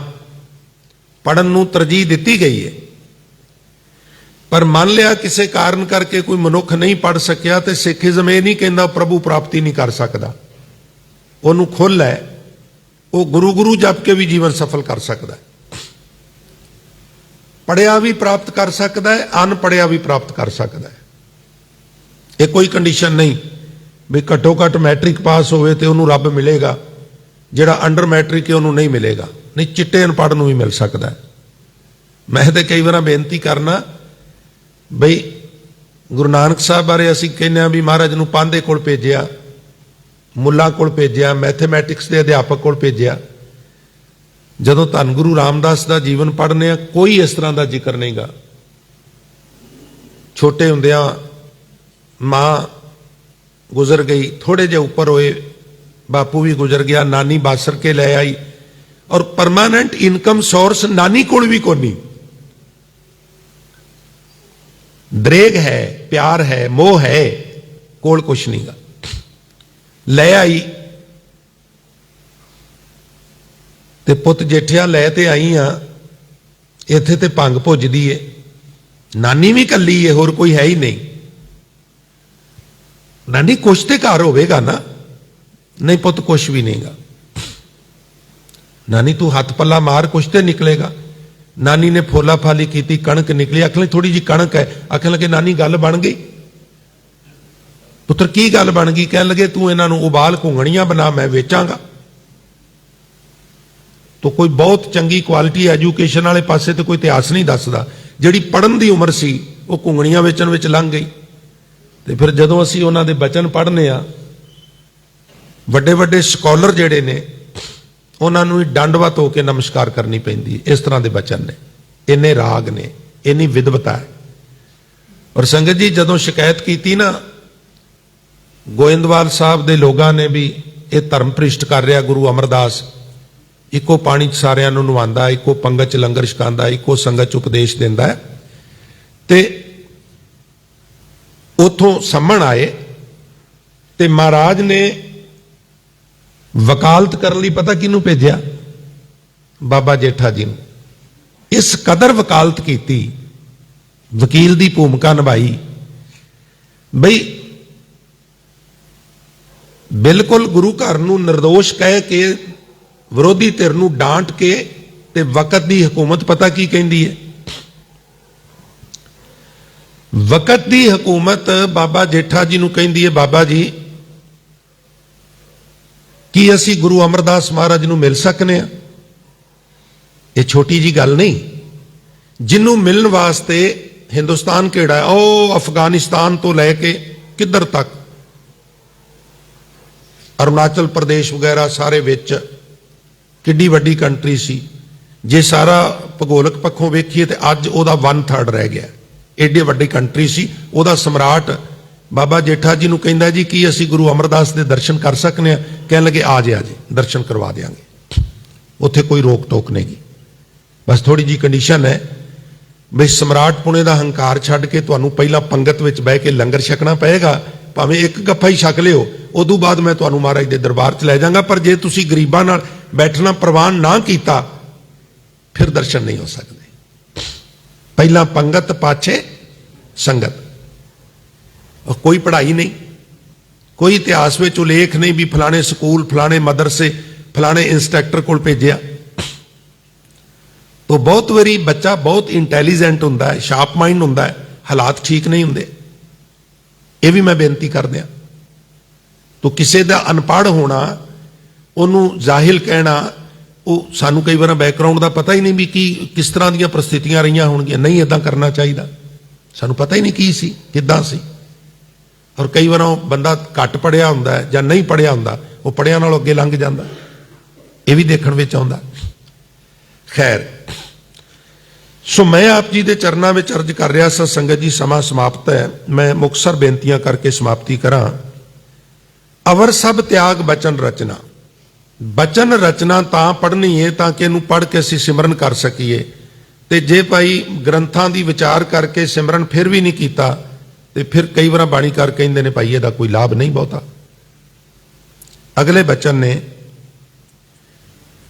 ਪੜਨ ਨੂੰ ਤਰਜੀਹ ਦਿੱਤੀ ਗਈ ਹੈ। ਪਰ ਮੰਨ ਲਿਆ ਕਿਸੇ ਕਾਰਨ ਕਰਕੇ ਕੋਈ ਮਨੁੱਖ ਨਹੀਂ ਪੜ ਸਕਿਆ, ਤੇ ਸਿੱਖੀਜ਼ਮ ਇਹ ਨਹੀਂ ਕਹਿੰਦਾ ਪ੍ਰਭੂ ਪ੍ਰਾਪਤੀ ਨਹੀਂ ਕਰ ਸਕਦਾ। ਉਹਨੂੰ ਖੁੱਲ੍ਹ ਹੈ, ਉਹ ਗੁਰੂ ਗੁਰੂ ਜਪ ਕੇ ਵੀ ਜੀਵਨ ਸਫਲ ਕਰ ਸਕਦਾ ਹੈ। ਪੜਿਆ ਵੀ ਪ੍ਰਾਪਤ ਕਰ ਸਕਦਾ ਹੈ, ਅਨਪੜਿਆ ਵੀ ਪ੍ਰਾਪਤ ਕਰ ਸਕਦਾ ਹੈ। ਇਹ ਕੋਈ ਕੰਡੀਸ਼ਨ ਨਹੀਂ ਵੀ ਘੱਟੋ ਘੱਟ ਮੈਟ੍ਰਿਕ ਪਾਸ ਹੋਵੇ ਤੇ ਉਹਨੂੰ ਰੱਬ ਮਿਲੇਗਾ, ਜਿਹੜਾ ਅੰਡਰ ਮੈਟ੍ਰਿਕ ਹੈ ਉਹਨੂੰ ਨਹੀਂ ਮਿਲੇਗਾ। ਨਹੀਂ, ਚਿੱਟੇ ਅਨਪੜ੍ਹ ਨੂੰ ਵੀ ਮਿਲ ਸਕਦਾ ਹੈ। ਮੈਂ ਤੇ ਕਈ ਵਾਰ ਬੇਨਤੀ ਕਰਨਾ ਬਈ ਗੁਰੂ ਨਾਨਕ ਸਾਹਿਬ ਬਾਰੇ ਅਸੀਂ ਕਹਿੰਦੇ ਹਾਂ ਵੀ ਮਹਾਰਾਜ ਨੂੰ ਪਾਂਧੇ ਕੋਲ ਭੇਜਿਆ, ਮੁੱਲਾ ਕੋਲ ਭੇਜਿਆ, ਮੈਥਮੈਟਿਕਸ ਦੇ ਅਧਿਆਪਕ ਕੋਲ ਭੇਜਿਆ। ਜਦੋਂ ਧੰਨ ਗੁਰੂ ਰਾਮਦਾਸ ਦਾ ਜੀਵਨ ਪੜ੍ਹਨੇ ਆ, ਕੋਈ ਇਸ ਤਰ੍ਹਾਂ ਦਾ ਜ਼ਿਕਰ ਨਹੀਂਗਾ। ਛੋਟੇ ਹੁੰਦਿਆਂ ਮਾਂ ਗੁਜ਼ਰ ਗਈ, ਥੋੜੇ ਜਿਹੇ ਉੱਪਰ ਹੋਏ ਬਾਪੂ ਵੀ ਗੁਜ਼ਰ ਗਿਆ, ਨਾਨੀ ਬਾਸਰ ਕੇ ਲੈ ਆਈ, ਔਰ ਪਰਮਾਨੈਂਟ ਇਨਕਮ ਸੋਰਸ ਨਾਨੀ ਕੋਲ ਵੀ ਕੋਈ ਨਹੀਂ। ਦਰੇਗ ਹੈ, ਪਿਆਰ ਹੈ, ਮੋਹ ਹੈ, ਕੋਲ ਕੁਛ ਨਹੀਂਗਾ। ਲੈ ਆਈ ਤੇ ਪੁੱਤ ਜੇਠਿਆ ਲੈ ਤੇ ਆਈ ਆ, ਇੱਥੇ ਤੇ ਭੰਗ ਭੁੱਜਦੀ ਏ। ਨਾਨੀ ਵੀ ਕੱਲੀ ਏ, ਹੋਰ ਕੋਈ ਹੈ ਹੀ ਨਹੀਂ। ਨਾਨੀ ਕੁਛ ਤੇ ਘਰ ਹੋਵੇਗਾ ਨਾ? ਨਹੀਂ ਪੁੱਤ, ਕੁਛ ਵੀ ਨਹੀਂਗਾ। ਨਾਨੀ ਤੂੰ ਹੱਥ ਪੱਲਾ ਮਾਰ, ਕੁਛ ਤੇ ਨਿਕਲੇਗਾ। ਨਾਨੀ ਨੇ ਫੋਲਾ ਫਾਲੀ ਕੀਤੀ, ਕਣਕ ਨਿਕਲੀ। ਆਖਣ ਥੋੜੀ ਜੀ ਕਣਕ ਹੈ। ਆਖਣ ਲੱਗੇ ਨਾਨੀ ਗੱਲ ਬਣ ਗਈ। ਪੁੱਤਰ ਕੀ ਗੱਲ ਬਣ ਗਈ? ਕਹਿਣ ਲੱਗੇ ਤੂੰ ਇਹਨਾਂ ਨੂੰ ਉਬਾਲ ਘੁੰਗਣੀਆਂ ਬਣਾ, ਮੈਂ ਵੇਚਾਂਗਾ। ਤੋ ਕੋਈ ਬਹੁਤ ਚੰਗੀ ਕੁਆਲਿਟੀ ਐਜੂਕੇਸ਼ਨ ਵਾਲੇ ਪਾਸੇ ਤੇ ਕੋਈ ਇਤਿਹਾਸ ਨਹੀਂ ਦੱਸਦਾ। ਜਿਹੜੀ ਪੜ੍ਹਨ ਦੀ ਉਮਰ ਸੀ ਉਹ ਘੁੰਗਣੀਆਂ ਵੇਚਣ ਵਿੱਚ ਲੰਘ ਗਈ। ਤੇ ਫਿਰ ਜਦੋਂ ਅਸੀਂ ਉਹਨਾਂ ਦੇ ਬਚਨ ਪੜ੍ਹਨੇ ਆ, ਵੱਡੇ ਵੱਡੇ ਸਕਾਲਰ ਜਿਹੜੇ ਨੇ ਉਹਨਾਂ ਨੂੰ ਡੰਡਵਤ ਹੋ ਕੇ ਨਮਸਕਾਰ ਕਰਨੀ ਪੈਂਦੀ। ਇਸ ਤਰ੍ਹਾਂ ਦੇ ਬਚਨ ਨੇ, ਇੰਨੇ ਰਾਗ ਨੇ, ਇੰਨੀ ਵਿਦਵਤਾ ਹੈ। ਔਰ ਸੰਗਤ ਜੀ, ਜਦੋਂ ਸ਼ਿਕਾਇਤ ਕੀਤੀ ਨਾ ਗੋਇੰਦਵਾਲ ਸਾਹਿਬ ਦੇ ਲੋਕਾਂ ਨੇ ਵੀ ਇਹ ਧਰਮ ਭ੍ਰਿਸ਼ਟ ਕਰ ਰਿਹਾ ਗੁਰੂ ਅਮਰਦਾਸ, ਇੱਕੋ ਪਾਣੀ 'ਚ ਸਾਰਿਆਂ ਨੂੰ ਨਵਾਉਂਦਾ, ਇੱਕੋ ਪੰਗਤ 'ਚ ਲੰਗਰ ਛਕਾਉਂਦਾ, ਇੱਕੋ ਸੰਗਤ 'ਚ ਉਪਦੇਸ਼ ਦਿੰਦਾ ਹੈ, ਤੇ ਉਥੋਂ ਸੰਮਣ ਆਏ ਤੇ ਮਹਾਰਾਜ ਨੇ ਵਕਾਲਤ ਕਰਨ ਲਈ ਪਤਾ ਕਿਹਨੂੰ ਭੇਜਿਆ? ਬਾਬਾ ਜੇਠਾ ਜੀ ਨੂੰ। ਇਸ ਕਦਰ ਵਕਾਲਤ ਕੀਤੀ, ਵਕੀਲ ਦੀ ਭੂਮਿਕਾ ਨਿਭਾਈ ਬਈ ਬਿਲਕੁਲ ਗੁਰੂ ਘਰ ਨੂੰ ਨਿਰਦੋਸ਼ ਕਹਿ ਕੇ, ਵਿਰੋਧੀ ਧਿਰ ਨੂੰ ਡਾਂਟ ਕੇ, ਤੇ ਵਕਤ ਦੀ ਹਕੂਮਤ ਪਤਾ ਕੀ ਕਹਿੰਦੀ ਹੈ? ਵਕਤ ਦੀ ਹਕੂਮਤ ਬਾਬਾ ਜੇਠਾ ਜੀ ਨੂੰ ਕਹਿੰਦੀ ਹੈ, ਬਾਬਾ ਜੀ ਕੀ ਅਸੀਂ ਗੁਰੂ ਅਮਰਦਾਸ ਮਹਾਰਾਜ ਨੂੰ ਮਿਲ ਸਕਨੇ ਆ? ਇਹ ਛੋਟੀ ਜੀ ਗੱਲ ਨਹੀਂ। ਜਿਹਨੂੰ ਮਿਲਣ ਵਾਸਤੇ ਹਿੰਦੁਸਤਾਨ ਕਿਹੜਾ ਹੈ, ਉਹ ਅਫਗਾਨਿਸਤਾਨ ਤੋਂ ਲੈ ਕੇ ਕਿੱਧਰ ਤੱਕ अरुणाचल प्रदेश वगैरह सारे विच किड्डी वड्डी कंट्री सी। जे सारा भूगोलक पक्षों वेखीए तो अज उहदा 1/3 रह गया। एडे वड्डी कंट्री सी। उहदा सम्राट बाबा जेठा जी नूं कहंदा जी कि असीं गुरु अमरदास दे दर्शन कर सकने आ। कहण लगे आ जे दर्शन करवा देंगे, उत्थे कोई रोक टोक नहीं गी। बस थोड़ी जी कंडीशन है बई सम्राट पुणे का हंकार छड्ड के तुहानूं पहला पंगत विच बह के लंगर छकना पएगा, भावें एक गफ्फा ही छक लिओ, उदों बाद मैं तुहानूं महाराज दे दरबार च लै जांगा। पर जे तुसीं गरीबां नाल बैठना प्रवान ना कीता फिर दर्शन नहीं हो सकते। पहला पंगत पाछे संगत। और कोई पढ़ाई नहीं, कोई इतिहास में उल्लेख नहीं भी फलाने स्कूल फलाने मदरसे फलाने इंस्ट्रक्टर को भेजिया। तो बहुत बारी बच्चा बहुत इंटैलीजेंट हुंदा है, शार्प माइंड हुंदा है, हालात ठीक नहीं हुंदे। ये भी मैं बेनती कर दिया। तो किसी का अनपढ़ होना, उन्होंने जाहिल कहना, वो सानू कई बार बैकग्राउंड का पता ही नहीं भी कि किस तरह दी परिस्थितियां रही होणगियां। नहीं इदां करना चाहिए, सानू पता ही नहीं की सी किदां सी। और कई बार बंदा घट पढ़िया हुंदा है जां नहीं पढ़िया हुंदा, वो पढ़िया नालों अगे लंघ जांदा, ये भी देखण विच आउंदा। खैर, सो मैं आप जी के चरणों में अर्ज कर रहा सा। संगत जी समा समाप्त है, मैं मुक्तसर बेनतियां करके समाप्ति करा। अवर सब त्याग बचन रचना। बचन रचना तां पढ़नी है ताकि इनू पढ़ के असीं सिमरन कर सकीए। ते जे भाई ग्रंथां दी विचार करके सिमरन फिर भी नहीं कीता ते फिर कई बार बाणीकार कहंदे ने भाई इहदा कोई लाभ नहीं बहुता। अगले बचन ने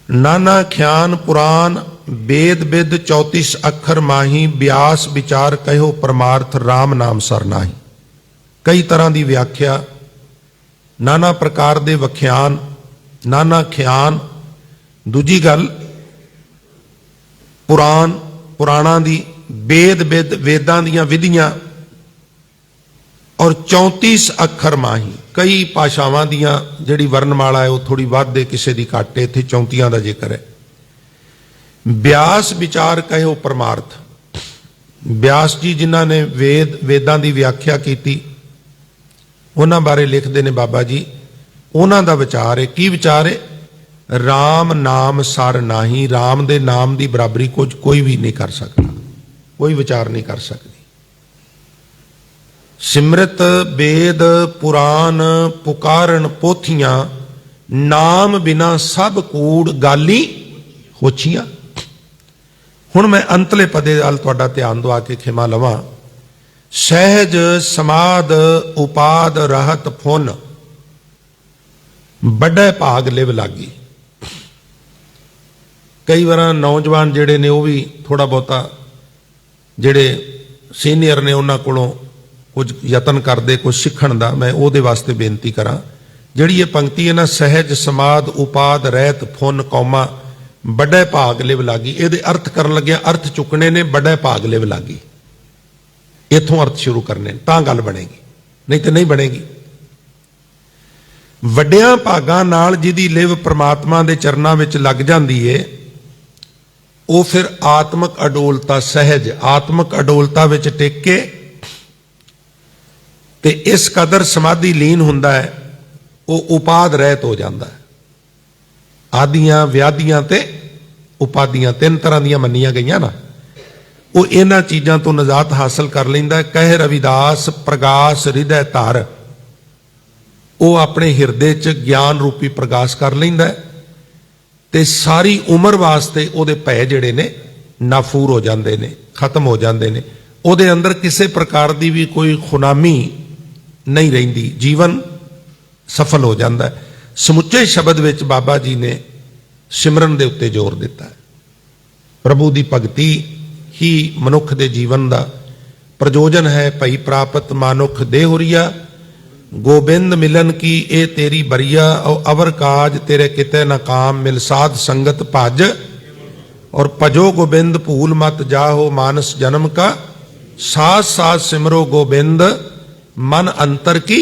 नाना ख्यान पुराण वेद विद 34 अखर माही व्यास विचार कहो परमार्थ राम नाम सर नाही। कई तरह की व्याख्या, नाना प्रकार के वख्यान, नाना ख्यान। दूजी गल पुराण पुराणा दी, वेद विद वेदां दियां विधियां, और 34 अखर माही। कई भाषावां दियां जिहड़ी वर्णमाला है वह थोड़ी वध है, किसी की घट है। इत्थे 34 का जिक्र है। व्यास विचार कहो परमार्थ। व्यास जी जिन्हां ने वेदां की व्याख्या की, उन्हां बारे लिखते हैं बाबा जी, उन्हां दा विचार है। की विचार है? राम नाम सर नाही। राम दे नाम की बराबरी कुछ कोई भी नहीं कर सकता, कोई विचार नहीं कर सकती। सिमरत वेद पुराण पुकारन पोथियां, नाम बिना सब कूड़ गाली होछियां। हुण मैं अंतले पदे वाल तुहाडा ध्यान दवा के खिमा लवां। सहज समाद उपाद रहत फुन, बड़े भाग लिव लागी। कई बार नौजवान जिहड़े ने वह भी थोड़ा बहुता जिहड़े सीनियर ने उन्हां कोलों कुछ यतन करते कुछ सीखण दा। मैं उहदे वास्ते बेनती करा, जिहड़ी ये पंक्ति है ना, सहज समाद उपाद रहत फुन कौमा बड़े भाग लिव लागी। ये अर्थ कर लग्या, अर्थ चुकने ने बड़े भाग लिव लागी। इथों अर्थ शुरू करने तां गल बनेगी, नहीं तो नहीं बनेगी। वड्डियां भागां नाल जिहदी लिव परमात्मा दे चरनां विच लग जांदी है, वो फिर आत्मक अडोलता, सहज आत्मक अडोलता विच टिक के ते इस कदर समाधि लीन हुंदा है, वो उपाद रहत हो जाता है। आदियां व्याधियां ते उपाधियां 3 तरह दियां मन्नियां गईयां ना, वो इन्हां चीज़ां तो निजात हासिल कर लैंदा है। कह रविदास प्रगास हृदय धर, वो अपने हिरदे च ज्ञान रूपी प्रगास कर लैंदा है ते सारी उम्र वास्ते उहदे भय जिहड़े ने नाफूर हो जाते ने, खत्म हो जाते ने। उहदे अंदर किसी प्रकार की भी कोई खुनामी नहीं रहिंदी, जीवन सफल हो जाता है। समुचे शब्द विच बाबा जी ने सिमरन दे उत्ते जोर दिता है। प्रभु की भगती ही मनुख के जीवन का प्रयोजन है। भई प्राप्त मानुख देहुरिया, गोबिंद मिलन की ए तेरी बरिया, और अवर काज तेरे किते न काम, मिल साध संगत भज, और भजो गोबिंद भूल मत जाहो मानस जन्म का, साथ साथ सिमरो गोबिंद मन अंतर की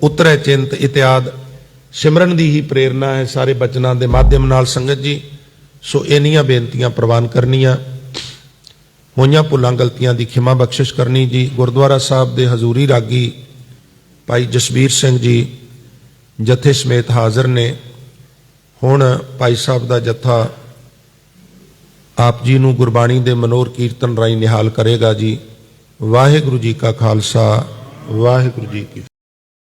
उतरे चिंत। इत्यादि सिमरन की ही प्रेरणा है सारे बचनों के माध्यम नाल संगत जी। सो इन्नियां बेनतियां प्रवान करनियां, होइयां भुलां गलतियां की खिमा बख्शिश करनी जी। गुरुद्वारा साहब के हजूरी रागी भाई जसबीर सिंह जी ਜਥੇ ਸਮੇਤ ਹਾਜ਼ਰ ਨੇ। ਹੁਣ ਭਾਈ ਸਾਹਿਬ ਦਾ ਜਥਾ ਆਪ ਜੀ ਨੂੰ ਗੁਰਬਾਣੀ ਦੇ ਮਨੋਰ ਕੀਰਤਨ ਰਾਹੀਂ ਨਿਹਾਲ ਕਰੇਗਾ ਜੀ। ਵਾਹਿਗੁਰੂ ਜੀ ਕਾ ਖਾਲਸਾ, ਵਾਹਿਗੁਰੂ ਜੀ ਕੀ